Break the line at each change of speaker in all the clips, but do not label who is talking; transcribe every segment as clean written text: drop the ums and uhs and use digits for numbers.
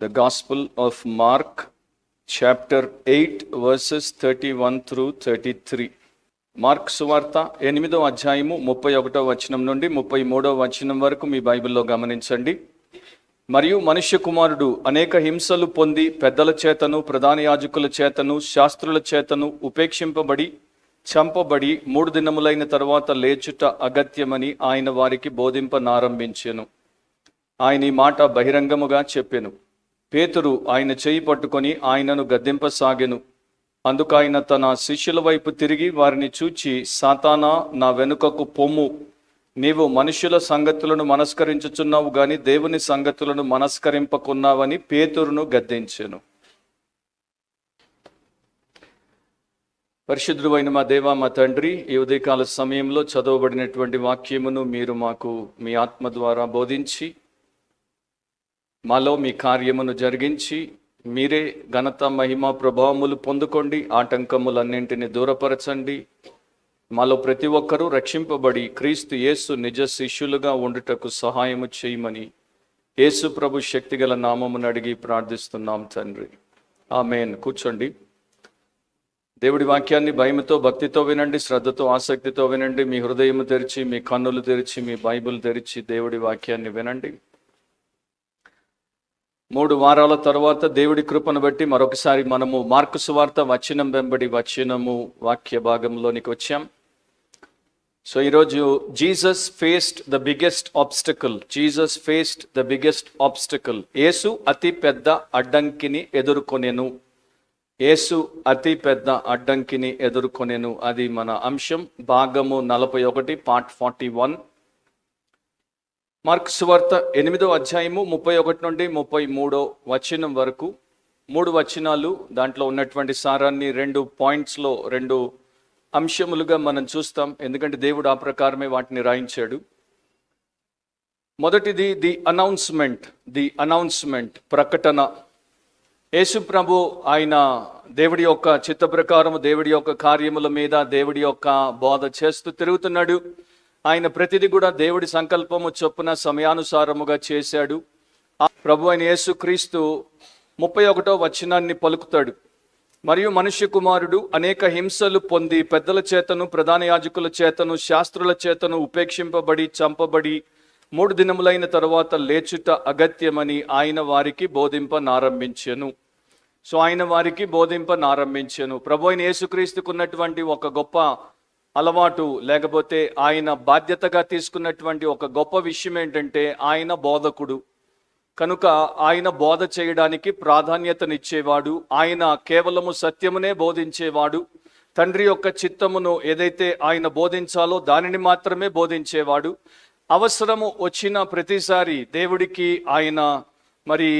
The Gospel of Mark, chapter 8, verses 31 through 33. Mark సువార్త 8వ అధ్యాయము 31వ వచనం నుండి 33వ వచనం వరకు మీ బైబిల్లో గమనించండి. మరియు మనుష్య కుమారుడు అనేక హింసలు పొంది పెద్దల చేతను, ప్రధాన యాజకుల చేతను, శాస్త్రుల చేతను ఉపేక్షింపబడి చంపబడి 3 దినములైన తరువాత లేచుట అగత్యమని ఆయన వారికి బోధింపనారంభించెను. ఆయన ఈ మాట బహిరంగముగా చెప్పెను. పేతురు ఆయన చేయి పట్టుకొని ఆయనను గద్దింపసాగెను. అందుకైన తన శిష్యుల వైపు తిరిగి వారిని చూచి, సాతానా, నా వెనుకకు పొమ్ము, నీవు మనుషుల సంగతులను మనస్కరించుచున్నావు గాని దేవుని సంగతులను మనస్కరింపకున్నావని పేతురును గద్దించెను. పరిశుద్ధుడైన మా దేవా, మా తండ్రి, ఈ ఉదయకాల సమయంలో చదవబడినటువంటి వాక్యమును మీరు మాకు మీ ఆత్మ ద్వారా బోధించి మాలో మీ కార్యమును జరిగించి మీరే ఘనత, మహిమ, ప్రభావములు పొందుకోండి. ఆటంకములన్నింటినీ దూరపరచండి. మాలో ప్రతి ఒక్కరూ రక్షింపబడి క్రీస్తు యేసు నిజ శిష్యులుగా ఉండుటకు సహాయము చేయమని యేసు ప్రభు శక్తిగల నామమును అడిగి ప్రార్థిస్తున్నాం తండ్రి, ఆమేన్. కూర్చోండి. దేవుడి వాక్యాన్ని భయముతో, భక్తితో వినండి, శ్రద్ధతో, ఆసక్తితో వినండి. మీ హృదయము తెరిచి, మీ కన్నులు తెరిచి, మీ బైబిల్ తెరిచి దేవుడి వాక్యాన్ని వినండి. 3 వారాల తర్వాత దేవుడి కృపను బట్టి మరొకసారి మనము మార్కు సువార్త వచనం వెంబడి వచనము వాక్య భాగంలోనికి వచ్చాం. సో ఈరోజు Jesus faced the biggest obstacle. Jesus faced the biggest obstacle. యేసు అతి పెద్ద అడ్డంకిని ఎదుర్కొనెను. యేసు అతి పెద్ద అడ్డంకిని ఎదుర్కొనెను. అది మన అంశం. భాగము 41, పార్ట్ 41. మార్కు సువార్త 8వ అధ్యాయము 31 నుండి 33వ వచనం వరకు 3 వచనాలు. దాంట్లో ఉన్నటువంటి సారాన్ని 2 పాయింట్స్లో 2 అంశములుగా మనం చూస్తాం, ఎందుకంటే దేవుడు ఆ ప్రకారమే వాటిని రాయించాడు. మొదటిది ది అనౌన్స్మెంట్, ప్రకటన. యేసు ప్రభు ఆయన దేవుడి యొక్క చిత్త ప్రకారము, దేవుడి యొక్క కార్యముల మీద, దేవుడి యొక్క బోధ చేస్తూ తిరుగుతున్నాడు. ఆయన ప్రతిదీ కూడా దేవుడి సంకల్పము చొప్పున సమయానుసారముగా చేశాడు. ప్రభు అయిన యేసు క్రీస్తు 31వ వచనాన్ని పలుకుతాడు. మరియు మనుష్య కుమారుడు అనేక హింసలు పొంది పెద్దల చేతను, ప్రధాన యాజకుల చేతను, శాస్త్రుల చేతను ఉపేక్షింపబడి చంపబడి 3 దినములైన తరువాత లేచుట అగత్యమని ఆయన వారికి బోధింపనారంభించెను. సో ఆయన వారికి బోధింపనారంభించెను. ప్రభు అయిన యేసుక్రీస్తుకు ఉన్నటువంటి ఒక గొప్ప అలవాటు, లేకపోతే ఆయన బాధ్యతగా తీసుకున్నటువంటి ఒక గొప్ప విషయం ఏంటంటే ఆయన బోధకుడు కనుక ఆయన బోధ చేయడానికి ప్రాధాన్యతనిచ్చేవాడు. ఆయన కేవలము సత్యమునే బోధించేవాడు. తండ్రి యొక్క చిత్తమును ఏదైతే ఆయన బోధించాలో దానిని మాత్రమే బోధించేవాడు. అవసరము వచ్చిన ప్రతిసారి దేవుడికి ఆయన మరి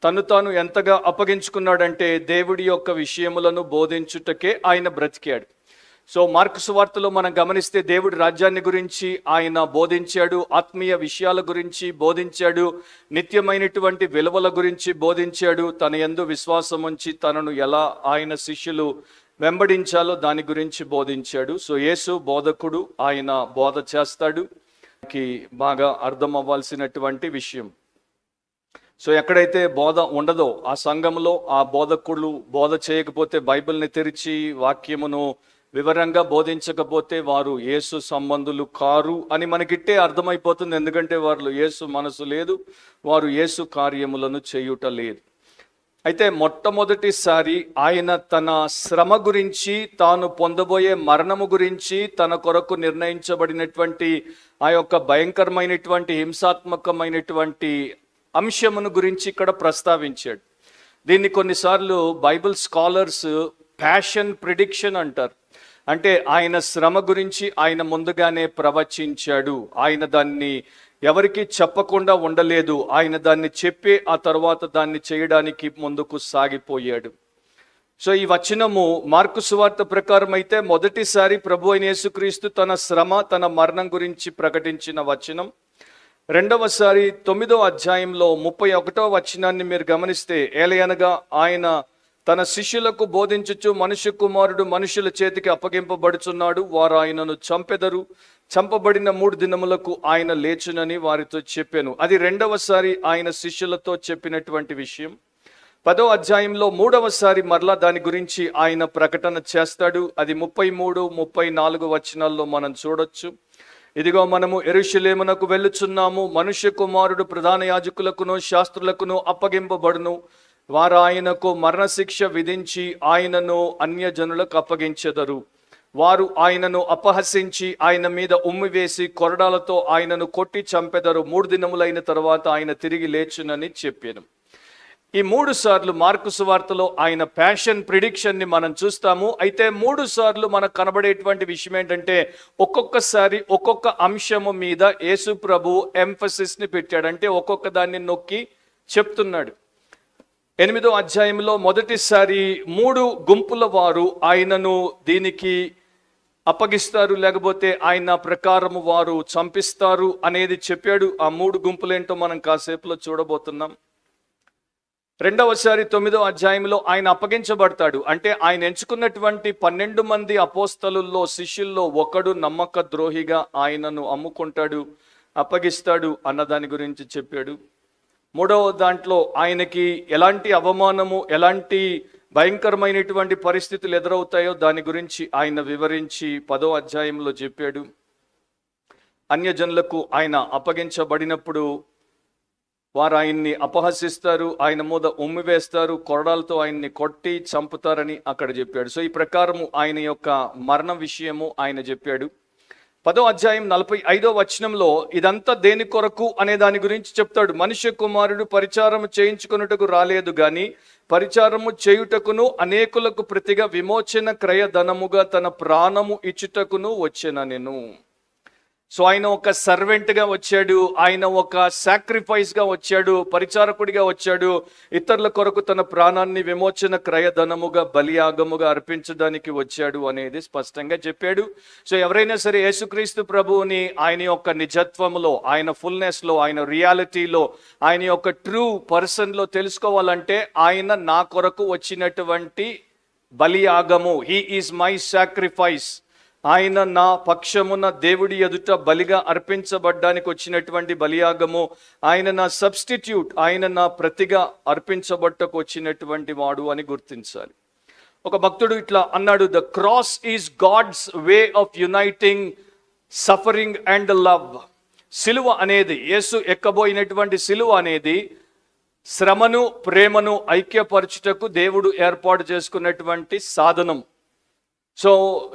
తను తాను ఎంతగా అప్పగించుకున్నాడంటే దేవుడి యొక్క విషయములను బోధించుటకే ఆయన బ్రతికాడు. సో మార్కు సువార్తలో మనం గమనిస్తే దేవుడి రాజ్యాన్ని గురించి ఆయన బోధించాడు, ఆత్మీయ విషయాల గురించి బోధించాడు, నిత్యమైనటువంటి విలువల గురించి బోధించాడు, తన యందు విశ్వాసం ఉంచి తనను ఎలా ఆయన శిష్యులు వెంబడించాలో దాని గురించి బోధించాడు. సో యేసు బోధకుడు, ఆయన బోధ చేస్తాడు. బాగా అర్థం అవ్వాల్సినటువంటి విషయం. సో ఎక్కడైతే బోధ ఉండదో ఆ సంఘంలో ఆ బోధకుడు బోధ చేయకపోతే, బైబిల్ని తెరిచి వాక్యమును వివరంగా బోధించకపోతే వారు యేసు సంబంధులు కారు అని మనకిట్టే అర్థమైపోతుంది. ఎందుకంటే వారు యేసు మనసు లేదు, వారు యేసు కార్యములను చేయుట లేదు. అయితే మొట్టమొదటిసారి ఆయన తన శ్రమ గురించి, తాను పొందబోయే మరణము గురించి, తన కొరకు నిర్ణయించబడినటువంటి ఆ యొక్క భయంకరమైనటువంటి హింసాత్మకమైనటువంటి అంశమును గురించి ఇక్కడ ప్రస్తావించాడు. దీన్ని కొన్నిసార్లు బైబిల్ స్కాలర్స్ ప్యాషన్ ప్రిడిక్షన్ అంటారు. అంటే ఆయన శ్రమ గురించి ఆయన ముందుగానే ప్రవచించాడు. ఆయన దాన్ని ఎవరికి చెప్పకుండా ఉండలేదు. ఆయన దాన్ని చెప్పి ఆ తర్వాత దాన్ని చేయడానికి ముందుకు సాగిపోయాడు. సో ఈ వచనము మార్కు సువార్త ప్రకారం అయితే మొదటిసారి ప్రభు అయిన యేసుక్రీస్తు తన శ్రమ, తన మరణం గురించి ప్రకటించిన వచనం. రెండవసారి 9వ అధ్యాయంలో 31వ వచనాన్ని మీరు గమనిస్తే, ఏలయనగా ఆయన తన శిష్యులకు బోధించుచు మనుష్య కుమారుడు మనుషుల చేతికి అప్పగింపబడుచున్నాడు, వారు ఆయనను చంపెదరు, చంపబడిన 3 దినములకు ఆయన లేచునని వారితో చెప్పాను. అది రెండవసారి ఆయన శిష్యులతో చెప్పినటువంటి విషయం. 10వ అధ్యాయంలో 3వసారి మరలా దాని గురించి ఆయన ప్రకటన చేస్తాడు. అది 33, 34 వచనాల్లో మనం చూడొచ్చు. ఇదిగో మనము యెరూషలేమునకు వెళ్ళుచున్నాము, మనుష్య కుమారుడు ప్రధాన యాజకులకును శాస్త్రులకును అప్పగింపబడును, వారు ఆయనకు మరణశిక్ష విధించి ఆయనను అన్యజనులకు అప్పగించెదరు. వారు ఆయనను అపహసించి ఆయన మీద ఉమ్మివేసి కొరడాలతో ఆయనను కొట్టి చంపెదరు. 3 దినములైన తర్వాత ఆయన తిరిగి లేచునని చెప్పాను. ఈ 3 సార్లు మార్కు సువార్తలో ఆయన ప్యాషన్ ప్రిడిక్షన్ని మనం చూస్తాము. అయితే 3 సార్లు మనకు కనబడేటువంటి విషయం ఏంటంటే, ఒక్కొక్కసారి ఒక్కొక్క అంశము మీద యేసు ప్రభు ఎంఫసిస్ని పెట్టాడు. అంటే ఒక్కొక్క దాన్ని నొక్కి చెప్తున్నాడు. 8వ అధ్యాయంలో మొదటిసారి 3 గుంపుల వారు ఆయనను దీనికి అప్పగిస్తారు, లేకపోతే ఆయన ప్రకారము వారు చంపిస్తారు అనేది చెప్పాడు. ఆ 3 గుంపులేంటో మనం కాసేపులో చూడబోతున్నాం. రెండవసారి 9వ అధ్యాయంలో ఆయన అప్పగించబడతాడు. అంటే ఆయన ఎంచుకున్నటువంటి 12 మంది అపోస్తలుల్లో శిష్యుల్లో ఒకడు నమ్మక ద్రోహిగా ఆయనను అమ్ముకుంటాడు, అప్పగిస్తాడు అన్న దాని గురించి చెప్పాడు. 3వ దాంట్లో ఆయనకి ఎలాంటి అవమానము, ఎలాంటి భయంకరమైనటువంటి పరిస్థితులు ఎదురవుతాయో దాని గురించి ఆయన వివరించి 10వ అధ్యాయంలో చెప్పాడు. అన్యజనులకు ఆయన అప్పగించబడినప్పుడు వారు ఆయన్ని అపహసిస్తారు, ఆయన మీద ఉమ్మివేస్తారు, కొరడాలతో ఆయన్ని కొట్టి చంపుతారని అక్కడ చెప్పాడు. సో ఈ ప్రకారము ఆయన యొక్క మరణ విషయము ఆయన చెప్పాడు. 10వ అధ్యాయం 45వ వచనంలో ఇదంతా దేని కొరకు అనే దాని గురించి చెప్తాడు. మనుష్య కుమారుడు పరిచారము చేయించుకొనుటకు రాలేదు గాని పరిచారము చేయుటకును అనేకులకు ప్రతిగా విమోచన క్రయధనముగా తన ప్రాణము ఇచ్చుటకును వచ్చెననెను. సో ఆయన ఒక సర్వెంట్గా వచ్చాడు, ఆయన ఒక సాక్రిఫైస్గా వచ్చాడు, పరిచారకుడిగా వచ్చాడు, ఇతరుల కొరకు తన ప్రాణాన్ని విమోచన క్రయధనముగా బలియాగముగా అర్పించడానికి వచ్చాడు అనేది స్పష్టంగా చెప్పాడు. సో ఎవరైనా సరే యేసుక్రీస్తు ప్రభువుని ఆయన యొక్క నిజత్వములో, ఆయన ఫుల్నెస్లో, ఆయన రియాలిటీలో, ఆయన యొక్క ట్రూ పర్సన్లో తెలుసుకోవాలంటే ఆయన నా కొరకు వచ్చినటువంటి బలియాగము, హీ ఈజ్ మై సాక్రిఫైస్, ఆయన నా పక్షమున దేవుడి ఎదుట బలిగా అర్పించబడ్డానికి వచ్చినటువంటి బలియాగము, ఆయన నా సబ్స్టిట్యూట్, ఆయన నా ప్రతిగా అర్పించబట్టకు వచ్చినటువంటి వాడు అని గుర్తించాలి. ఒక భక్తుడు ఇట్లా అన్నాడు, the cross is God's way of uniting suffering and love. సిలువ అనేది, యేసు ఎక్కబోయినటువంటి సిలువ అనేది శ్రమను ప్రేమను ఐక్యపరచుటకు దేవుడు ఏర్పాటు చేసుకున్నటువంటి సాధనం. సో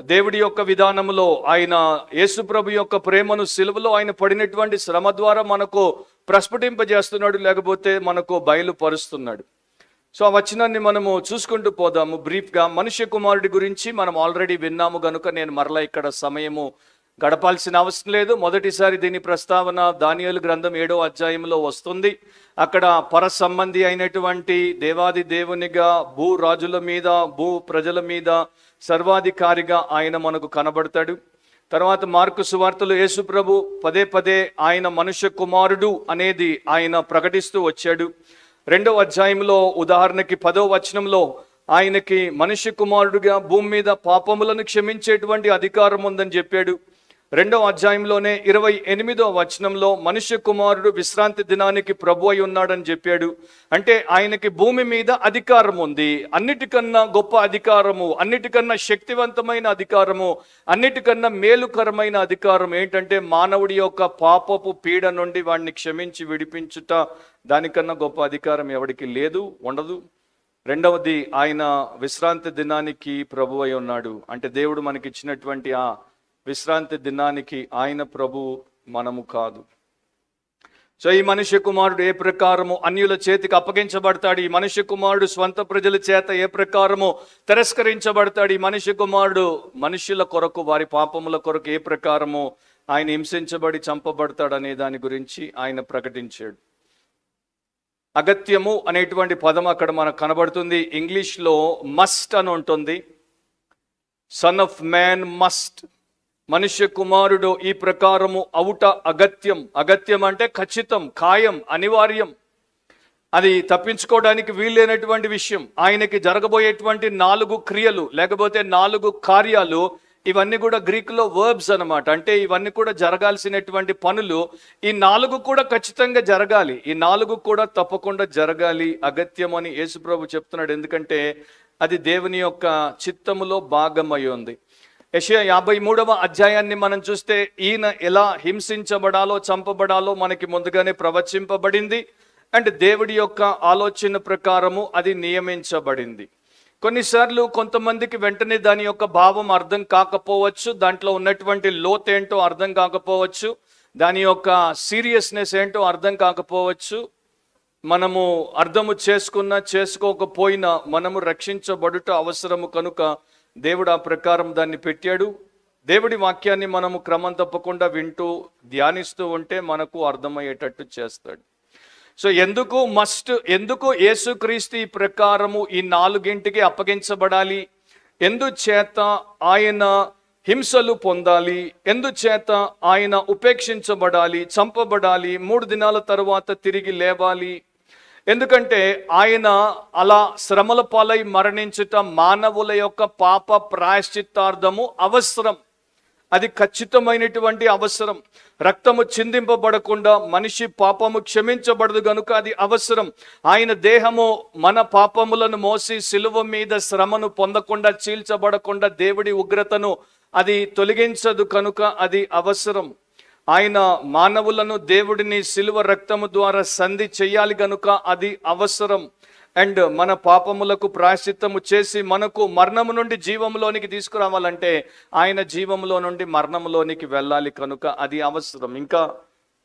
దేవుడి యొక్క విధానంలో ఆయన యేసు ప్రభు యొక్క ప్రేమను సిలువలో ఆయన పడినటువంటి శ్రమ ద్వారా మనకు ప్రస్ఫుటింపజేస్తున్నాడు, లేకపోతే మనకు బయలుపరుస్తున్నాడు. సో ఆ వచనాన్ని మనము చూసుకుంటూ పోదాము బ్రీఫ్గా. మనుష్య కుమారుడి గురించి మనం ఆల్రెడీ విన్నాము కనుక నేను మరలా ఇక్కడ సమయము గడపాల్సిన అవసరం లేదు. మొదటిసారి దీని ప్రస్తావన దానియేలు గ్రంథం 7వ అధ్యాయంలో వస్తుంది. అక్కడ పర సంబంధి అయినటువంటి దేవాది దేవునిగా, భూ రాజుల మీద, భూ ప్రజల మీద సర్వాధికారిగా ఆయన మనకు కనబడతాడు. తర్వాత మార్కు సువార్తలో యేసు ప్రభు పదే ఆయన మనుష్య కుమారుడు అనేది ఆయన ప్రకటిస్తూ వచ్చాడు. 2వ అధ్యాయంలో ఉదాహరణకి 10వ వచనంలో ఆయనకి మనుష్య కుమారుడుగా భూమి మీద పాపములను క్షమించేటువంటి అధికారం ఉందని చెప్పాడు. 2వ అధ్యాయంలోనే 28వ వచనంలో మనుష్య కుమారుడు విశ్రాంతి దినానికి ప్రభు అయి ఉన్నాడని చెప్పాడు. అంటే ఆయనకి భూమి మీద అధికారం ఉంది. అన్నిటికన్నా గొప్ప అధికారము, అన్నిటికన్నా శక్తివంతమైన అధికారము, అన్నిటికన్నా మేలుకరమైన అధికారం ఏంటంటే మానవుడి యొక్క పాపపు పీడ నుండి వాడిని క్షమించి విడిపించుట. దానికన్నా గొప్ప అధికారం ఎవరికి లేదు, ఉండదు. రెండవది ఆయన విశ్రాంతి దినానికి ప్రభు అయి ఉన్నాడు. అంటే దేవుడు మనకి ఇచ్చినటువంటి ఆ విశ్రాంతి దినానికి ఆయన ప్రభు, మనము కాదు. సో ఈ మనుష్య కుమారుడు ఏ ప్రకారము అన్యుల చేతికి అప్పగించబడతాడు, ఈ మనుష్య కుమారుడు స్వంత ప్రజల చేత ఏ ప్రకారము తిరస్కరించబడతాడు, ఈ మనుష్య కుమారుడు మనుష్యుల కొరకు, వారి పాపముల కొరకు ఏ ప్రకారము ఆయన హింసించబడి చంపబడతాడు అనే దాని గురించి ఆయన ప్రకటించాడు. అగత్యము అనేటువంటి పదం అక్కడ మనకు కనబడుతుంది. ఇంగ్లీష్లో మస్ట్ అని ఉంటుంది. సన్ ఆఫ్ మ్యాన్ మస్ట్, మనుష్య కుమారుడు ఈ ప్రకారము అవుట అగత్యం. అగత్యం అంటే ఖచ్చితం, ఖాయం, అనివార్యం. అది తప్పించుకోవడానికి వీలైనటువంటి విషయం. ఆయనకి జరగబోయేటువంటి 4 క్రియలు లేకపోతే 4 కార్యాలు, ఇవన్నీ కూడా గ్రీకులో వర్బ్స్ అన్నమాట. అంటే ఇవన్నీ కూడా జరగాల్సినటువంటి పనులు. ఈ 4 కూడా ఖచ్చితంగా జరగాలి. ఈ 4 కూడా తప్పకుండా జరగాలి, అగత్యం అని యేసుప్రభు చెప్తున్నాడు. ఎందుకంటే అది దేవుని యొక్క చిత్తములో భాగమై ఉంది. యెషయా 53వ అధ్యాయాన్ని మనం చూస్తే ఈయన ఎలా హింసించబడాలో, చంపబడాలో మనకి ముందుగానే ప్రవచింపబడింది. అండ్ దేవుడి యొక్క ఆలోచన ప్రకారము అది నియమించబడింది. కొన్నిసార్లు కొంతమందికి వెంటనే దాని యొక్క భావం అర్థం కాకపోవచ్చు, దాంట్లో ఉన్నటువంటి లోతేంటో అర్థం కాకపోవచ్చు, దాని యొక్క సీరియస్నెస్ ఏంటో అర్థం కాకపోవచ్చు. మనము అర్థము చేసుకున్నా చేసుకోకపోయినా మనము రక్షించబడుట అవసరము కనుక దేవుడు ఆ ప్రకారం దాన్ని పెట్టాడు. దేవుడి వాక్యాన్ని మనము క్రమం తప్పకుండా వింటూ ధ్యానిస్తూ ఉంటే మనకు అర్థమయ్యేటట్టు చేస్తాడు. సో ఎందుకు యేసుక్రీస్తు ఈ ప్రకారము ఈ 4కి అప్పగించబడాలి, ఎందుచేత ఆయన హింసలు పొందాలి, ఎందుచేత ఆయన ఉపేక్షించబడాలి, చంపబడాలి, 3 దినాల తరువాత తిరిగి లేవాలి. ఎందుకంటే ఆయన అలా శ్రమల పాలై మరణించుట మానవుల యొక్క పాప ప్రాయశ్చిత్తార్థము అవసరం. అది ఖచ్చితమైనటువంటి అవసరం. రక్తము చిందింపబడకుండా మనిషి పాపము క్షమించబడదు గనుక అది అవసరం. ఆయన దేహము మన పాపములను మోసి సిలువ మీద శ్రమను పొందకుండా, చీల్చబడకుండా దేవుడి ఉగ్రతను అది తొలగించదు కనుక అది అవసరం. ఆయన మానవులను దేవుడిని సిలువ రక్తము ద్వారా సంధి చేయాలి గనుక అది అవసరం. అండ్ మన పాపములకు ప్రాయశ్చిత్తము చేసి మనకు మరణము నుండి జీవములోనికి తీసుకురావాలంటే ఆయన జీవములో నుండి మరణములోనికి వెళ్ళాలి కనుక అది అవసరం. ఇంకా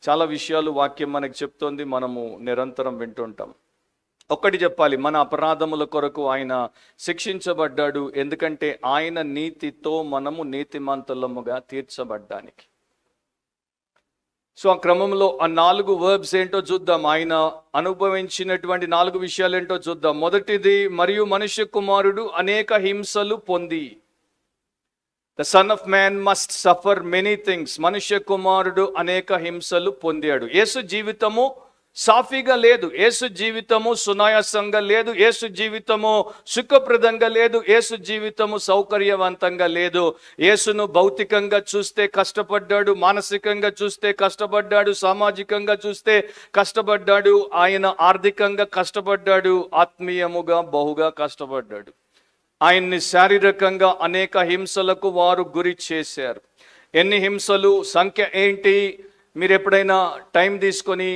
చాలా విషయాలు వాక్యం మనకి చెప్తోంది, మనము నిరంతరం వింటుంటాం. ఒక్కటి చెప్పాలి, మన అపరాధముల కొరకు ఆయన శిక్షించబడ్డాడు. ఎందుకంటే ఆయన నీతితో మనము నీతిమంతులముగా తీర్చబడ్డానికి. సో ఆ క్రమంలో ఆ 4 వర్బ్స్ ఏంటో చూద్దాం. ఆయన అనుభవించినటువంటి 4 విషయాలు ఏంటో చూద్దాం. మొదటిది, మరియు మనుష్య కుమారుడు అనేక హింసలు పొంది. The son of man must suffer many things. మనుష్య కుమారుడు అనేక హింసలు పొందాడు. యేసు జీవితము సాఫీగా లేదు, యేసు జీవితము సునాయాసంగా లేదు, యేసు జీవితము సుఖప్రదంగా లేదు, యేసు జీవితము సౌకర్యవంతంగా లేదు. యేసును భౌతికంగా చూస్తే కష్టపడ్డాడు, మానసికంగా చూస్తే కష్టపడ్డాడు, సామాజికంగా చూస్తే కష్టపడ్డాడు, ఆయన ఆర్థికంగా కష్టపడ్డాడు, ఆత్మీయముగా బహుగా కష్టపడ్డాడు. ఆయన్ని శారీరకంగా అనేక హింసలకు వారు గురి చేశారు. ఎన్ని హింసలు, సంఖ్య ఏంటి? మీరు ఎప్పుడైనా టైం తీసుకొని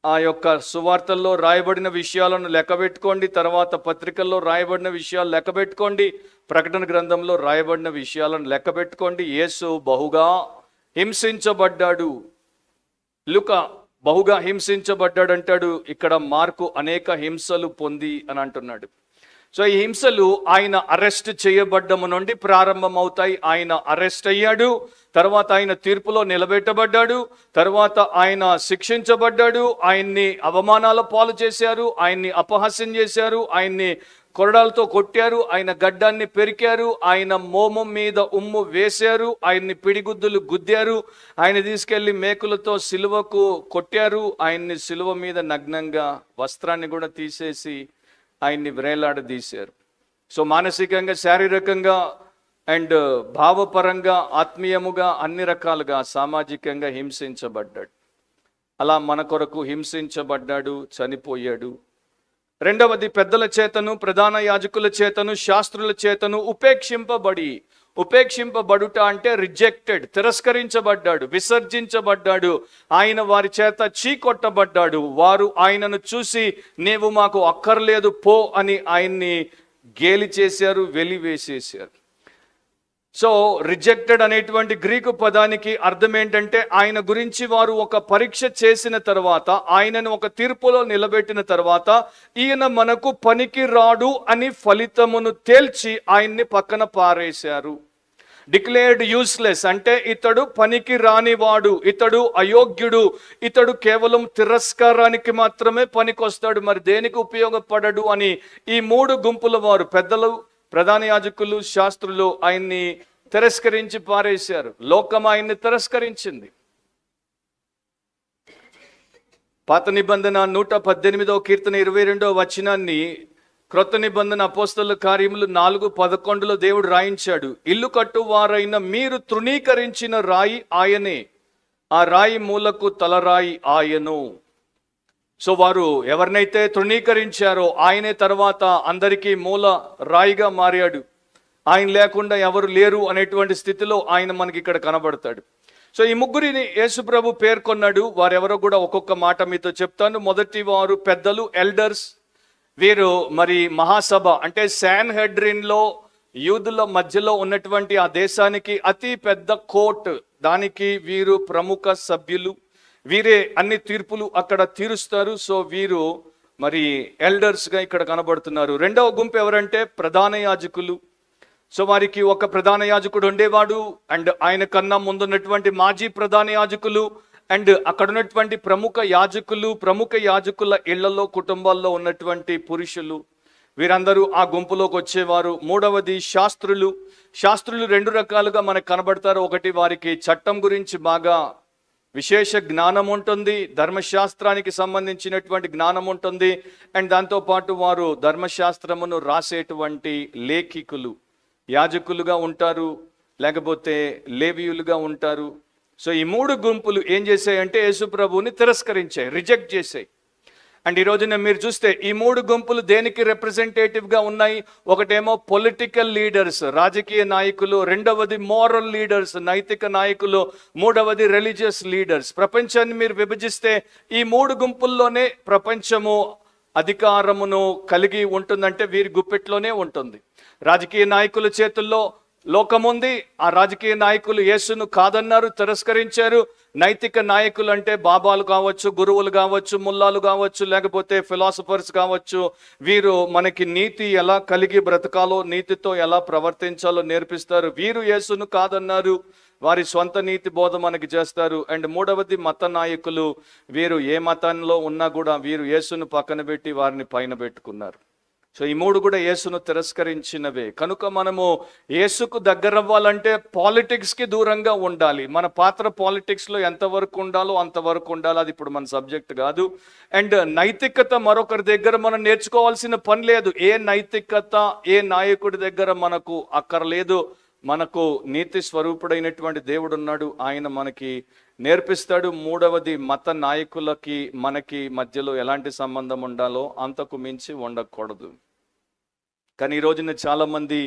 ఆ యొక్క సువార్తల్లో రాయబడిన విషయాలను లెక్కబెట్టుకోండి, తర్వాత పత్రికల్లో రాయబడిన విషయాలు లెక్కబెట్టుకోండి, ప్రకటన గ్రంథంలో రాయబడిన విషయాలను లెక్కబెట్టుకోండి. యేసు బహుగా హింసించబడ్డాడు. లూకా బహుగా హింసించబడ్డాడు అంటాడు, ఇక్కడ మార్కు అనేక హింసలు పొంది అని అంటున్నాడు. సో ఈ హింసలు ఆయన అరెస్ట్ చేయబడ్డము నుండి ప్రారంభమవుతాయి. ఆయన అరెస్ట్ అయ్యాడు, తర్వాత ఆయన తీర్పులో నిలబెట్టబడ్డాడు, తర్వాత ఆయన శిక్షించబడ్డాడు, ఆయన్ని అవమానాల పాలు చేశారు, ఆయన్ని అపహాస్యం చేశారు, ఆయన్ని కొరడాలతో కొట్టారు, ఆయన గడ్డాన్ని పెరికారు, ఆయన మోమం మీద ఉమ్ము వేశారు, ఆయన్ని పిడిగుద్దులు గుద్దారు, ఆయన తీసుకెళ్లి మేకులతో సిలువకు కొట్టారు, ఆయన్ని సిలువ మీద నగ్నంగా వస్త్రాన్ని కూడా తీసేసి ఆయన్ని వ్రేలాడదీశారు. సో మానసికంగా, శారీరకంగా అండ్ భావపరంగా, ఆత్మీయముగా, అన్ని రకాలుగా సామాజికంగా హింసించబడ్డాడు. అలా మన కొరకు హింసించబడ్డాడు, చనిపోయాడు. రెండవది, పెద్దల చేతను, ప్రధాన యాజకుల చేతను, శాస్త్రుల చేతను ఉపేక్షింపబడుట అంటే రిజెక్టెడ్, తిరస్కరించబడ్డాడు, విసర్జించబడ్డాడు. ఆయన వారి చేత చీకొట్టబడ్డాడు. వారు ఆయనను చూసి నీవు మాకు అక్కర్లేదు పో అని ఆయన్ని గేలి చేశారు, వెలివేసేశారు. సో రిజెక్టెడ్ అనేటువంటి గ్రీకు పదానికి అర్థం ఏంటంటే ఆయన గురించి వారు ఒక పరీక్ష చేసిన తర్వాత, ఆయనను ఒక తీర్పులో నిలబెట్టిన తర్వాత, ఈయన మనకు పనికి రాడు అని ఫలితమును తేల్చి ఆయన్ని పక్కన పారేశారు. డిక్లేర్డ్ యూస్లెస్ అంటే ఇతడు పనికి రానివాడు, ఇతడు అయోగ్యుడు, ఇతడు కేవలం తిరస్కారానికి మాత్రమే పనికొస్తాడు, మరి దేనికి ఉపయోగపడడు అని ఈ 3 గుంపుల వారు, పెద్దలు, ప్రధాన యాజకులు, శాస్త్రులు ఆయన్ని తిరస్కరించి పారేశారు. లోకం ఆయన్ని తిరస్కరించింది. పాత నిబంధన 118వ కీర్తన 22వ వచనాన్ని క్రొత్త నిబంధన అపోస్తలుల కార్యములు 4:11లో దేవుడు రాయించాడు. ఇల్లు కట్టువారైన మీరు తృణీకరించిన రాయి ఆయనే, ఆ రాయి మూలకు తలరాయి ఆయను. సో వారు ఎవరినైతే తృణీకరించారో ఆయనే తర్వాత అందరికీ మూల రాయిగా మారాడు. ఆయన లేకుండా ఎవరు లేరు అనేటువంటి స్థితిలో ఆయన మనకి ఇక్కడ కనబడతాడు. సో ఈ ముగ్గురిని యేసుప్రభు పేర్కొన్నాడు. వారెవరో కూడా ఒక్కొక్క మాట మీతో చెప్తాను. మొదటి వారు పెద్దలు, ఎల్డర్స్. వీరు మరి మహాసభ అంటే శాన్హెడ్రిన్లో యూదుల మధ్యలో ఉన్నటువంటి ఆ దేశానికి అతి పెద్ద కోర్టు, దానికి వీరు ప్రముఖ సభ్యులు. వీరే అన్ని తీర్పులు అక్కడ తీరుస్తారు. సో వీరు మరి ఎల్డర్స్గా ఇక్కడ కనబడుతున్నారు. రెండవ గుంపు ఎవరంటే ప్రధాన యాజకులు. సో వారికి ఒక ప్రధాన యాజకుడు ఉండేవాడు, అండ్ ఆయన కన్నా ముందున్నటువంటి మాజీ ప్రధాన యాజకులు, అండ్ అక్కడ ఉన్నటువంటి ప్రముఖ యాజకుల ఇళ్లలో కుటుంబాల్లో ఉన్నటువంటి పురుషులు, వీరందరూ ఆ గుంపులోకి వచ్చేవారు. మూడవది శాస్త్రులు 2 రకాలుగా మనకు కనబడతారు. ఒకటి వారికి చట్టం గురించి బాగా విశేష జ్ఞానం ఉంటుంది, ధర్మశాస్త్రానికి సంబంధించినటువంటి జ్ఞానం ఉంటుంది, అండ్ దాంతోపాటు వారు ధర్మశాస్త్రమును రాసేటువంటి లేఖికులు, యాజకులుగా ఉంటారు, లేకపోతే లేవీయులుగా ఉంటారు. సో ఈ 3 గుంపులు ఏం చేశాయంటే యేసుప్రభువుని తిరస్కరించాయి, రిజెక్ట్ చేశాయి. అండ్ ఈ రోజున మీరు చూస్తే ఈ 3 గుంపులు దేనికి రిప్రజెంటేటివ్గా ఉన్నాయి? ఒకటేమో పొలిటికల్ లీడర్స్, రాజకీయ నాయకులు. రెండవది మోరల్ లీడర్స్, నైతిక నాయకులు. మూడవది రిలీజియస్ లీడర్స్. ప్రపంచాన్ని మీరు విభజిస్తే ఈ 3 గుంపుల్లోనే ప్రపంచము అధికారమును కలిగి ఉంటుందంటే వీరి గుప్పెట్లోనే ఉంటుంది. రాజకీయ నాయకుల చేతుల్లో లోకముంది. ఆ రాజకీయ నాయకులు యేసును కాదన్నారు, తిరస్కరించారు. నైతిక నాయకులు అంటే బాబాలు కావచ్చు, గురువులు కావచ్చు, ముల్లాలు కావచ్చు, లేకపోతే ఫిలాసఫర్స్ కావచ్చు. వీరు మనకి నీతి ఎలా కలిగి బ్రతకాలో, నీతితో ఎలా ప్రవర్తించాలో నేర్పిస్తారు. వీరు యేసును కాదన్నారు, వారి స్వంత నీతి బోధ మనకి చేస్తారు. అండ్ మూడవది మత నాయకులు. వీరు ఏ మతంలో ఉన్నా కూడా వీరు యేసును పక్కన పెట్టి వారిని పైన పెట్టుకున్నారు. సో ఈ 3 కూడా యేసును తిరస్కరించినవే. కనుక మనము యేసుకు దగ్గర అవ్వాలంటే పాలిటిక్స్కి దూరంగా ఉండాలి. మన పాత్ర పాలిటిక్స్లో ఎంతవరకు ఉండాలో అంతవరకు ఉండాలి. అది ఇప్పుడు మన సబ్జెక్ట్ కాదు. అండ్ నైతికత మరొకరి దగ్గర మనం నేర్చుకోవాల్సిన పని లేదు. ఏ నైతికత ఏ నాయకుడి దగ్గర మనకు అక్కర్లేదు. మనకు నీతి స్వరూపుడైనటువంటి దేవుడు ఉన్నాడు, ఆయన మనకి నేర్పిస్తాడు. మూడవది మత నాయకులకి మనకి మధ్యలో ఎలాంటి సంబంధం ఉండాలో అంతకు మించి ఉండకూడదు. కానీ ఈ రోజున చాలామంది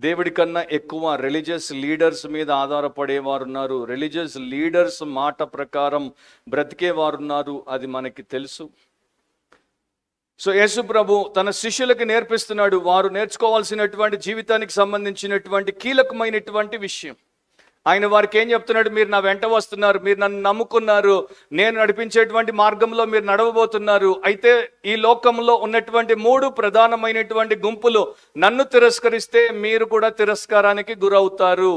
దేవుడి కన్నా ఎక్కువ రిలీజియస్ లీడర్స్ మీద ఆధారపడేవారు ఉన్నారు, రిలీజియస్ లీడర్స్ మాట ప్రకారం బ్రతికేవారు ఉన్నారు. అది మనకి తెలుసు. సో యేసు ప్రభు తన శిష్యులకి నేర్పిస్తున్నాడు. వారు నేర్చుకోవాల్సినటువంటి జీవితానికి సంబంధించినటువంటి కీలకమైనటువంటి విషయం. ఆయన వారికి ఏం చెప్తున్నాడు? మీరు నా వెంట వస్తున్నారు, మీరు నన్ను నమ్ముకున్నారు, నేను నడిపించేటువంటి మార్గంలో మీరు నడవబోతున్నారు. అయితే ఈ లోకంలో ఉన్నటువంటి 3 ప్రధానమైనటువంటి గుంపులు నన్ను తిరస్కరిస్తే మీరు కూడా తిరస్కారానికి గురవుతారు.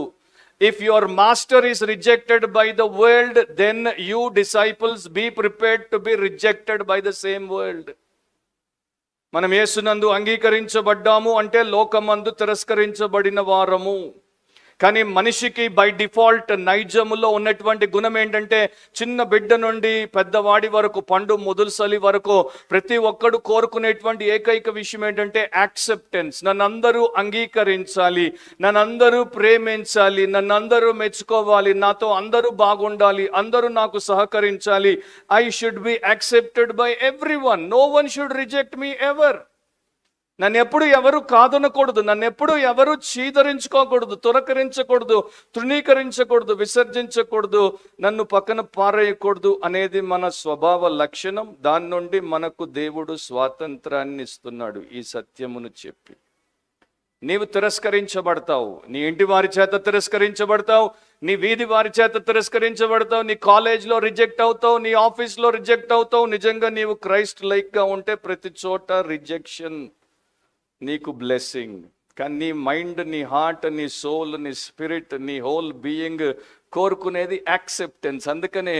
If your master is rejected by the world, then you disciples be prepared to be rejected by the same world. మనం యేసునందు అంగీకరించబడ్డాము అంటే లోకమందు తిరస్కరించబడిన వారము. కానీ మనిషికి బై డిఫాల్ట్ నైజములో ఉన్నటువంటి గుణం ఏంటంటే, చిన్న బిడ్డ నుండి పెద్దవాడి వరకు, పండు ముదుల్సలి వరకు ప్రతి ఒక్కడు కోరుకునేటువంటి ఏకైక విషయం ఏంటంటే యాక్సెప్టెన్స్. నన్నందరూ అంగీకరించాలి, నన్నందరూ ప్రేమించాలి, నన్నందరూ మెచ్చుకోవాలి, నాతో అందరూ బాగుండాలి, అందరూ నాకు సహకరించాలి. I should be accepted by everyone. No one should reject me ever. నన్ను ఎప్పుడు ఎవరు కాదనకూడదు, నన్ను ఎప్పుడు ఎవరు చీదరించుకోకూడదు, తురకరించకూడదు, తృణీకరించకూడదు, విసర్జించకూడదు, నన్ను పక్కన పారేయకూడదు అనేది మన స్వభావ లక్షణం. దాని నుండి మనకు దేవుడు స్వాతంత్రాన్ని ఇస్తున్నాడు ఈ సత్యమును చెప్పి. నీవు తిరస్కరించబడతావు, నీ ఇంటి వారి చేత తిరస్కరించబడతావు, నీ వీధి వారి చేత తిరస్కరించబడతావు, నీ కాలేజ్లో రిజెక్ట్ అవుతావు, నీ ఆఫీస్లో రిజెక్ట్ అవుతావు. నిజంగా నీవు క్రైస్ట్ లైక్గా ఉంటే ప్రతి చోట రిజెక్షన్ నీకు బ్లెస్సింగ్. కానీ నీ మైండ్, నీ హార్ట్, నీ సోల్, నీ స్పిరిట్, నీ హోల్ బీయింగ్ కోరుకునేది యాక్సెప్టెన్స్. అందుకనే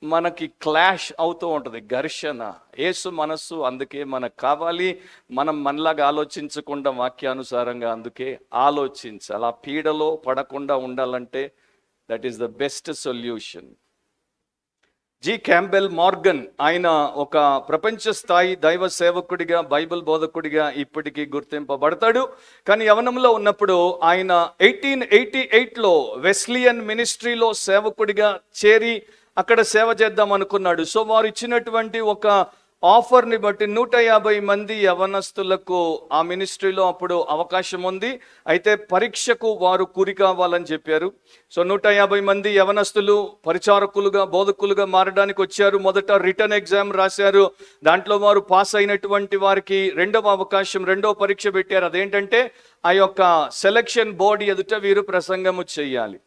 మనకి క్లాష్ అవుతూ ఉంటుంది, ఘర్షణ. యేసు మనస్సు అందుకే మనకు కావాలి. మనం మనలాగా ఆలోచించకుండా వాక్యానుసారంగా అందుకే ఆలోచించాలి. ఆ పీడలో పడకుండా ఉండాలంటే that is the best solution. G Campbell Morgan, ఆయన ఒక ప్రపంచ స్థాయి దైవ సేవకుడిగా, బైబిల్ బోధకుడిగా ఇప్పటికీ గుర్తింపబడతాడు. కానీ యవనంలో ఉన్నప్పుడు ఆయన 1888లో వెస్లియన్ మినిస్ట్రీలో సేవకుడిగా చేరి అక్కడ సేవ చేద్దాం అనుకున్నాడు. సో వారు ఇచ్చినటువంటి ఒక ఆఫర్ని బట్టి 150 మంది యవనస్తులకు ఆ మినిస్ట్రీలో అప్పుడు అవకాశం ఉంది. అయితే పరీక్షకు వారు కూరి కావాలని చెప్పారు. సో 150 మంది యవనస్తులు పరిచారకులుగా, బోధకులుగా మారడానికి వచ్చారు. మొదట రిటర్న్ ఎగ్జామ్ రాశారు. దాంట్లో వారు పాస్ అయినటువంటి వారికి రెండవ అవకాశం, రెండవ పరీక్ష పెట్టారు. అదేంటంటే ఆ యొక్క సెలక్షన్ బోర్డు ఎదుట వీరు ప్రసంగము చేయాలి.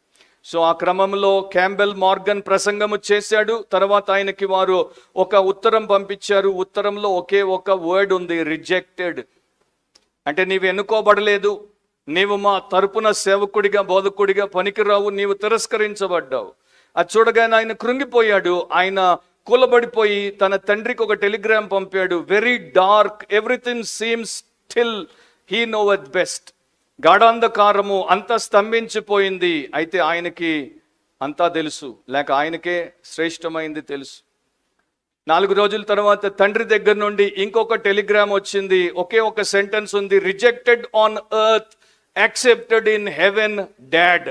సో ఆ క్రమంలో క్యాంబెల్ మార్గన్ ప్రసంగము చేశాడు. తర్వాత ఆయనకి వారు ఒక ఉత్తరం పంపించారు. ఉత్తరంలో ఒకే ఒక వర్డ్ ఉంది, రిజెక్టెడ్. అంటే నీవు ఎన్నుకోబడలేదు, నీవు మా తరపున సేవకుడిగా, బోధకుడిగా పనికిరావు, నీవు తిరస్కరించబడ్డావు. అది చూడగానే ఆయన కృంగిపోయాడు. ఆయన కూలబడిపోయి తన తండ్రికి ఒక టెలిగ్రామ్ పంపాడు. Very dark, everything seems till he knoweth best. గాఢాంధకారము అంతా స్తంభించిపోయింది. అయితే ఆయనకి అంతా తెలుసు, లేక ఆయనకే శ్రేష్టమైంది తెలుసు. 4 రోజుల తర్వాత తండ్రి దగ్గర నుండి ఇంకొక టెలిగ్రామ్ వచ్చింది. ఒకే ఒక సెంటెన్స్ ఉంది, rejected on earth, accepted in heaven dad.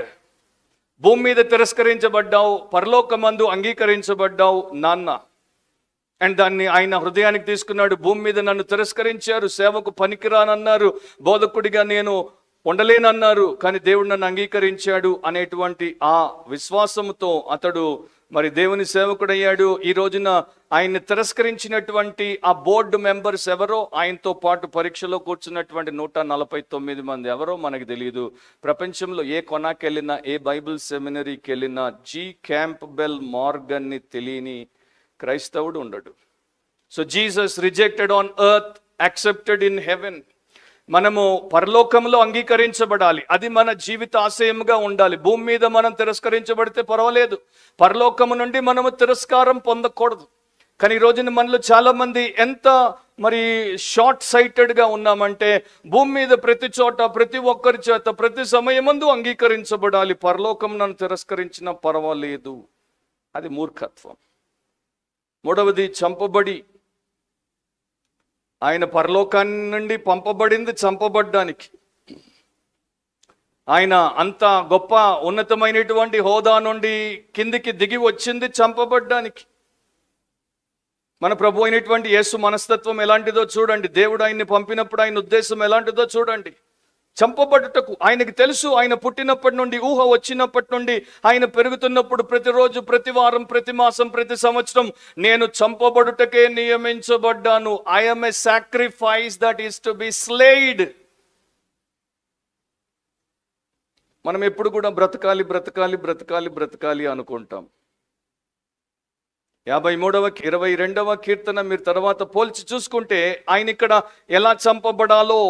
భూమి మీద తిరస్కరించబడ్డావు, పరలోకమందు అంగీకరించబడ్డావు నాన్న. అండ్ దాన్ని ఆయన హృదయానికి తీసుకున్నాడు. భూమి మీద నన్ను తిరస్కరించారు, సేవకు పనికిరానన్నారు, బోధకుడిగా నేను ఉండలేనన్నారు, కానీ దేవుడు నన్ను అంగీకరించాడు అనేటువంటి ఆ విశ్వాసంతో అతడు మరి దేవుని సేవకుడయ్యాడు. ఈ రోజున ఆయన్ని తిరస్కరించినటువంటి ఆ బోర్డు మెంబర్స్ ఎవరో, ఆయనతో పాటు పరీక్షలో కూర్చున్నటువంటి 149 మంది ఎవరో మనకు తెలియదు. ప్రపంచంలో ఏ కొనాకి వెళ్ళినా, ఏ బైబిల్ సెమినరీకి వెళ్ళినా జి క్యాంప్బెల్ మార్గన్ని తెలియని క్రైస్తవుడు ఉండడు. So Jesus rejected on earth, accepted in heaven. మనము పరలోకంలో అంగీకరించబడాలి, అది మన జీవిత ఆశయముగా ఉండాలి. భూమి మీద మనం తిరస్కరించబడితే పర్వాలేదు, పరలోకము నుండి మనము తిరస్కారం పొందకూడదు. కానీ ఈ రోజున మనలో చాలా మంది ఎంత మరి షార్ట్ సైటెడ్గా ఉన్నామంటే, భూమి మీద ప్రతి చోట, ప్రతి ఒక్కరి చేత, ప్రతి సమయమందు అంగీకరించబడాలి, పరలోకం నన్ను తిరస్కరించినా పర్వాలేదు. అది మూర్ఖత్వం. మూడవది, చంపబడి. ఆయన పరలోకాన్ని నుండి పంపబడింది చంపబడ్డానికి. ఆయన అంత గొప్ప ఉన్నతమైనటువంటి హోదా నుండి కిందికి దిగి వచ్చింది చంపబడ్డానికి. మన ప్రభు అయినటువంటి యేసు మనస్తత్వం ఎలాంటిదో చూడండి. దేవుడు ఆయన్ని పంపినప్పుడు ఆయన ఉద్దేశం ఎలాంటిదో చూడండి. చంపబడుటకు ఆయనకి తెలుసు. ఆయన పుట్టినప్పటి నుండి, ఊహ వచ్చినప్పటి నుండి, ఆయన పెరుగుతున్నప్పుడు ప్రతిరోజు, ప్రతి వారం, ప్రతి మాసం, ప్రతి సంవత్సరం నేను చంపబడుటకే నియమించబడ్డాను. I am a sacrifice that is to be slayed. మనం ఎప్పుడు కూడా బ్రతకాలి, బ్రతకాలి, బ్రతకాలి, బ్రతకాలి అనుకుంటాం. 53వ 22వ కీర్తన మీరు తర్వాత పోల్చి చూసుకుంటే ఆయన ఇక్కడ ఎలా చంపబడాలో,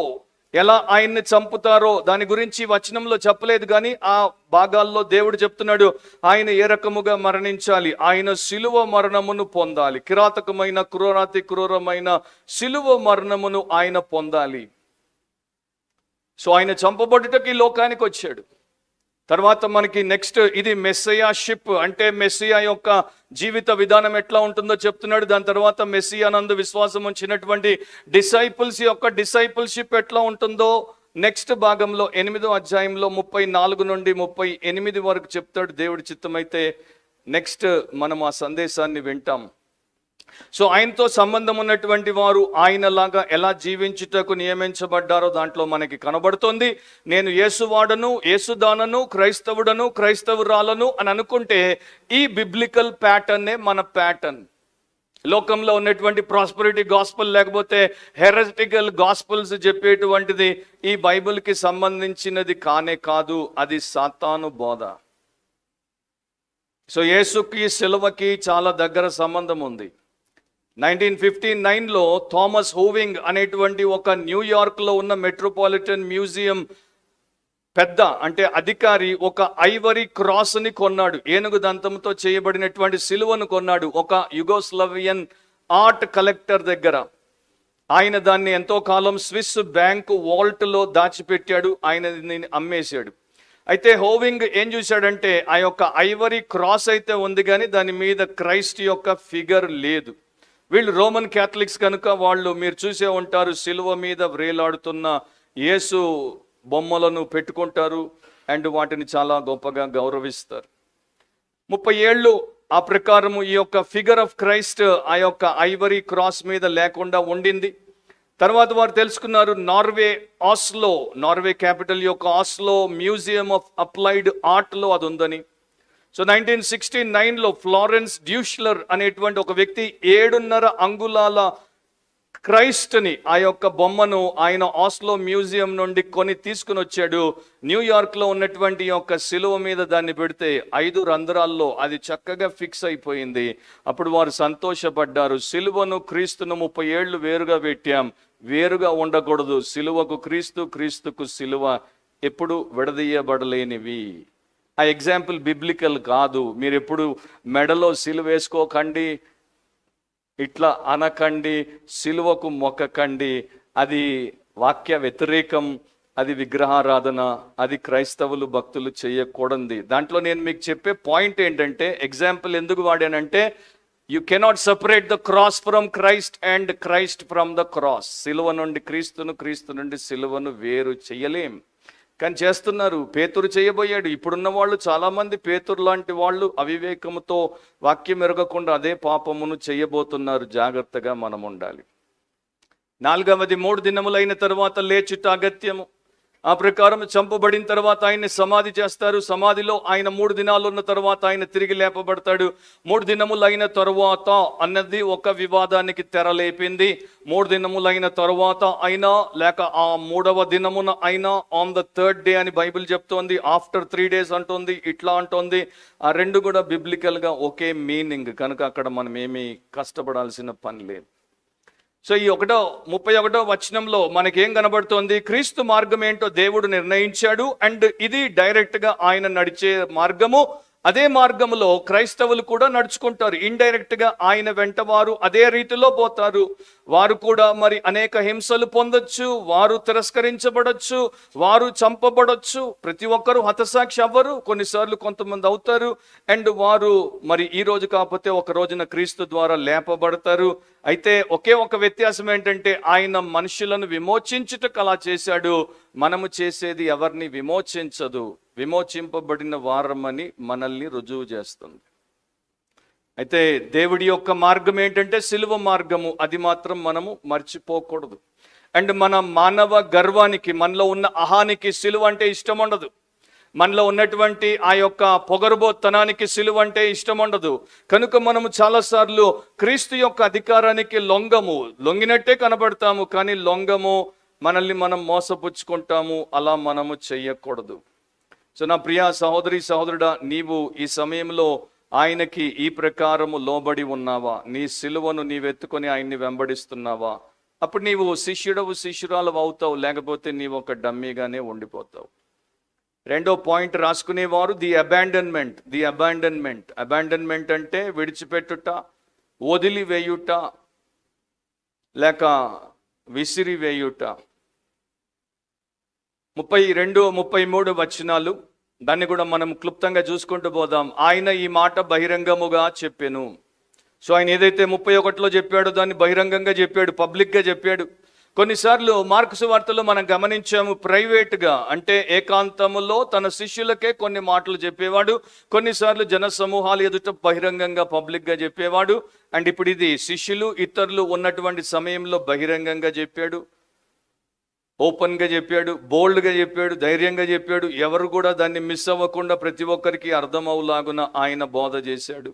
ఎలా ఆయన్ని చంపుతారో దాని గురించి వచనంలో చెప్పలేదు. కానీ ఆ భాగాల్లో దేవుడు చెప్తున్నాడు ఆయన ఏ రకముగా మరణించాలి. ఆయన సిలువ మరణమును పొందాలి. కిరాతకమైన, క్రూరాతి క్రూరమైన సిలువ మరణమును ఆయన పొందాలి. సో ఆయన చంపబడుటకి లోకానికి వచ్చాడు. తర్వాత మనకి నెక్స్ట్ ఇది మెస్సియాషిప్, అంటే మెస్సియా యొక్క జీవిత విధానం ఎట్లా ఉంటుందో చెప్తున్నాడు. దాని తర్వాత మెస్సియా నందు విశ్వాసం ఉంచినటువంటి డిసైపుల్స్ యొక్క డిసైపుల్షిప్ ఎట్లా ఉంటుందో నెక్స్ట్ భాగంలో 8వ అధ్యాయంలో 34 నుండి 38 వరకు చెప్తాడు. దేవుడి చిత్తమైతే నెక్స్ట్ మనం ఆ సందేశాన్ని వింటాం. సో ఆయనతో సంబంధం ఉన్నటువంటి వారు ఆయనలాగా ఎలా జీవించుటకు నియమించబడ్డారో దాంట్లో మనకి కనబడుతుంది. నేను యేసువాడను, యేసుదానను, క్రైస్తవుడను, క్రైస్తవురాలను అని అనుకుంటే ఈ బిబ్లికల్ ప్యాటర్నే మన ప్యాటర్న్. లోకంలో ఉన్నటువంటి ప్రాస్పరిటీ గాస్పల్ లేకపోతే హెరెటికల్ గాస్పల్స్ చెప్పేటువంటిది ఈ బైబిల్కి సంబంధించినది కానే కాదు. అది సాతాను బోధ. సో యేసుకి సిలువకి చాలా దగ్గర సంబంధం ఉంది. 1959లో థామస్ హోవింగ్ అనేటువంటి ఒక న్యూయార్క్లో ఉన్న మెట్రోపాలిటన్ మ్యూజియం పెద్ద అంటే అధికారి ఒక ఐవరీ క్రాస్ని కొన్నాడు. ఏనుగు దంతంతో చేయబడినటువంటి సిలువను కొన్నాడు ఒక యుగోస్లవియన్ ఆర్ట్ కలెక్టర్ దగ్గర. ఆయన దాన్ని ఎంతో కాలం స్విస్ బ్యాంకు వాల్ట్లో దాచిపెట్టాడు. ఆయన దీన్ని అమ్మేశాడు. అయితే హోవింగ్ ఏం చూశాడంటే ఆ యొక్క ఐవరీ క్రాస్ అయితే ఉంది, కానీ దాని మీద క్రైస్ట్ యొక్క ఫిగర్ లేదు. వీళ్ళు రోమన్ క్యాథలిక్స్ కనుక వాళ్ళు మీరు చూసే ఉంటారు, సిలువ మీద వ్రేలాడుతున్న యేసు బొమ్మలను పెట్టుకుంటారు అండ్ వాటిని చాలా గొప్పగా గౌరవిస్తారు. 30 ఏళ్ళు ఆ ప్రకారము ఈ యొక్క ఫిగర్ ఆఫ్ క్రైస్ట్ ఆ యొక్క ఐవరీ క్రాస్ మీద లేకుండా ఉండింది. తర్వాత వారు తెలుసుకున్నారు, నార్వే క్యాపిటల్ యొక్క ఆస్లో మ్యూజియం ఆఫ్ అప్లైడ్ ఆర్ట్లో అది ఉందని. సో 1969లో ఫ్లారెన్స్ డ్యూష్లర్ అనేటువంటి ఒక వ్యక్తి 7.5 అంగుళాల క్రైస్ట్ని ఆ యొక్క బొమ్మను ఆయన ఆస్లో మ్యూజియం నుండి కొని తీసుకుని వచ్చాడు. న్యూయార్క్లో ఉన్నటువంటి యొక్క సిలువ మీద దాన్ని పెడితే 5 రంధ్రాల్లో అది చక్కగా ఫిక్స్ అయిపోయింది. అప్పుడు వారు సంతోషపడ్డారు. సిలువను క్రీస్తును 30 ఏళ్ళు వేరుగా పెట్టాం, వేరుగా ఉండకూడదు. సిలువకు క్రీస్తు, క్రీస్తుకు సిలువ ఎప్పుడు విడదీయబడలేనివి. ఆ ఎగ్జాంపుల్ బిబ్లికల్ కాదు. మీరు ఎప్పుడు మెడలో సిలువ వేసుకోకండి, ఇట్లా అనకండి, సిలువకు మొక్కకండి. అది వాక్య వ్యతిరేకం, అది విగ్రహారాధన, అది క్రైస్తవులు భక్తులు చేయకూడదు. దాంట్లో నేను మీకు చెప్పే పాయింట్ ఏంటంటే, ఎగ్జాంపుల్ ఎందుకు వాడానంటే, you cannot separate the cross from Christ and Christ from the cross. సిలువ నుండి క్రీస్తును, క్రీస్తు నుండి సిలువను వేరు చేయలేం, కానీ చేస్తున్నారు. పేతురు చేయబోయాడు. ఇప్పుడున్న వాళ్ళు చాలామంది పేతురు లాంటి వాళ్ళు అవివేకముతో వాక్యం ఎరగకుండా అదే పాపమును చేయబోతున్నారు. జాగ్రత్తగా మనం ఉండాలి. 4వది 3 దినములైన తర్వాత లేచుట అగత్యము. ఆ ప్రకారం చంపబడిన తర్వాత ఆయన్ని సమాధి చేస్తారు. సమాధిలో ఆయన 3 దినాలు ఉన్న తర్వాత ఆయన తిరిగి లేపబడతాడు. 3 దినములైన తరువాత అన్నది ఒక వివాదానికి తెరలేపింది. 3 దినములైన తరువాత అయినా లేక ఆ 3వ దినమున అయినా ఆన్ ద 3rd డే అని బైబిల్ చెప్తోంది. ఆఫ్టర్ 3 days అంటోంది, ఇట్లా అంటోంది. ఆ రెండు కూడా బిబ్లికల్గా ఒకే మీనింగ్ కనుక అక్కడ మనం ఏమీ కష్టపడాల్సిన పని లేదు. సో ఈ 31వ వచనంలో మనకేం కనబడుతోంది? క్రీస్తు మార్గం ఏంటో దేవుడు నిర్ణయించాడు. అండ్ ఇది డైరెక్ట్గా ఆయన నడిచే మార్గము. అదే మార్గంలో క్రైస్తవులు కూడా నడుచుకుంటారు. ఇండైరెక్ట్గా ఆయన వెంట వారు అదే రీతిలో పోతారు. వారు కూడా మరి అనేక హింసలు పొందొచ్చు, వారు తిరస్కరించబడచ్చు, వారు చంపబడచ్చు. ప్రతి ఒక్కరూ హతసాక్షి అవ్వరు, కొన్నిసార్లు కొంతమంది అవుతారు. అండ్ వారు మరి ఈ రోజు కాకపోతే ఒక రోజున క్రీస్తు ద్వారా లేపబడతారు. అయితే ఒకే ఒక వ్యత్యాసం ఏంటంటే, ఆయన మనుషులను విమోచించుటకు అలా చేశాడు. మనము చేసేది ఎవరిని విమోచించదు, విమోచింపబడిన వారమని మనల్ని రుజువు చేస్తుంది. అయితే దేవుడి యొక్క మార్గం ఏంటంటే సిలువ మార్గము. అది మాత్రం మనము మర్చిపోకూడదు. అండ్ మన మానవ గర్వానికి, మనలో ఉన్న అహానికి సిలువ అంటే ఇష్టం ఉండదు. మనలో ఉన్నటువంటి ఆ యొక్క పొగరుబోతనానికి సిలువ అంటే ఇష్టం ఉండదు. కనుక మనము చాలాసార్లు క్రీస్తు యొక్క అధికారానికి లొంగినట్టే కనబడతాము, కానీ లొంగము, మనల్ని మనం మోసపుచ్చుకుంటాము. అలా మనము చెయ్యకూడదు. సో నా ప్రియ సహోదరి సహోదరుడా, నీవు ఈ సమయంలో ఆయనకి ఈ ప్రకారము లోబడి ఉన్నావా? నీ సిలువను నీవెత్తుకొని ఆయన్ని వెంబడిస్తున్నావా? అప్పుడు నీవు శిష్యురాలు అవుతావు, లేకపోతే నీవు ఒక డమ్మీగానే ఉండిపోతావు. 2వ పాయింట్ రాసుకునేవారు ది అబాండన్మెంట్ అంటే విడిచిపెట్టుట, వదిలివేయుట, లేక విసిరివేయుట. 32, 33 వచనాలు, దాన్ని కూడా మనం క్లుప్తంగా చూసుకుంటూ పోదాం. ఆయన ఈ మాట బహిరంగముగా చెప్పెను. సో ఆయన ఏదైతే 31లో చెప్పాడో దాన్ని బహిరంగంగా చెప్పాడు, పబ్లిక్గా చెప్పాడు. కొన్నిసార్లు మార్కు సువార్తలో మనం గమనించాము, ప్రైవేట్గా అంటే ఏకాంతములో తన శిష్యులకే కొన్ని మాటలు చెప్పేవాడు. కొన్నిసార్లు జన సమూహాలు ఎదుట బహిరంగంగా పబ్లిక్గా చెప్పేవాడు. అండ్ ఇప్పుడు ఇది శిష్యులు ఇతరులు ఉన్నటువంటి సమయంలో బహిరంగంగా చెప్పాడు, ఓపెన్గా చెప్పాడు, బోల్డ్గా చెప్పాడు, ధైర్యంగా చెప్పాడు. ఎవరు కూడా దాన్ని మిస్ అవ్వకుండా ప్రతి ఒక్కరికి అర్థం అవులాగున ఆయన బోధ చేశాడు.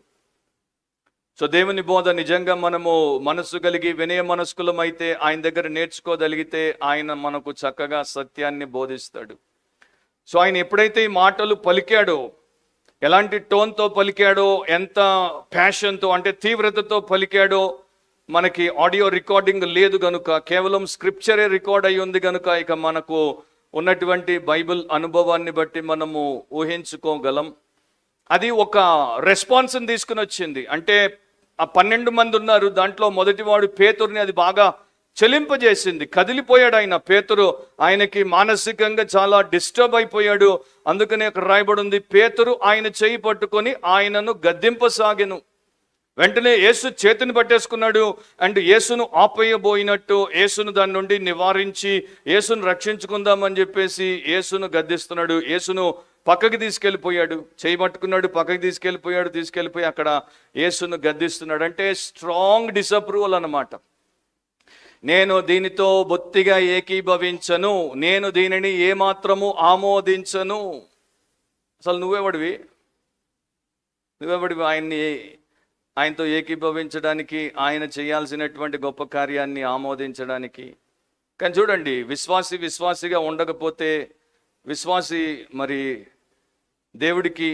సో దేవుని బోధ నిజంగా మనము మనస్సు కలిగి వినయ మనస్కులమైతే ఆయన దగ్గర నేర్చుకోగలిగితే ఆయన మనకు చక్కగా సత్యాన్ని బోధిస్తాడు. సో ఆయన ఎప్పుడైతే ఈ మాటలు పలికాడో, ఎలాంటి టోన్తో పలికాడో, ఎంత ప్యాషన్తో అంటే తీవ్రతతో పలికాడో, మనకి ఆడియో రికార్డింగ్ లేదు కనుక, కేవలం స్క్రిప్చరే రికార్డ్ అయి ఉంది కనుక ఇక మనకు ఉన్నటువంటి బైబిల్ అనుభవాన్ని బట్టి మనము ఊహించుకోగలం. అది ఒక రెస్పాన్స్ని తీసుకుని వచ్చింది. అంటే ఆ 12 మంది ఉన్నారు, దాంట్లో మొదటివాడు పేతురుని అది బాగా చెలింపజేసింది. కదిలిపోయాడు ఆయన. పేతురు ఆయనకి మానసికంగా చాలా డిస్టర్బ్ అయిపోయాడు. అందుకనే అక్కడ రాయబడి ఉంది, పేతురు ఆయన చేయి పట్టుకొని ఆయనను గద్దింపసాగెను. వెంటనే యేసు చేతిని పట్టేసుకున్నాడు. అండ్ యేసును ఆపేయబోయినట్టు యేసును దాని నుండి నివారించి యేసును రక్షించుకుందామని చెప్పేసి యేసును గద్దిస్తున్నాడు. యేసును పక్కకి తీసుకెళ్ళిపోయాడు. చేయి పట్టుకున్నాడు, పక్కకి తీసుకెళ్ళిపోయి అక్కడ యేసును గద్దిస్తున్నాడు. అంటే స్ట్రాంగ్ డిసప్రూవల్ అన్నమాట. నేను దీనితో బొత్తిగా ఏకీభవించను, నేను దీనిని ఏమాత్రము ఆమోదించను. అసలు నువ్వెవడివి ఆయనతో ఏకీభవించడానికి, ఆయన చేయాల్సినటువంటి గొప్ప కార్యాన్ని ఆమోదించడానికి? కానీ చూడండి, విశ్వాసిగా ఉండకపోతే విశ్వాసి మరి దేవుడికి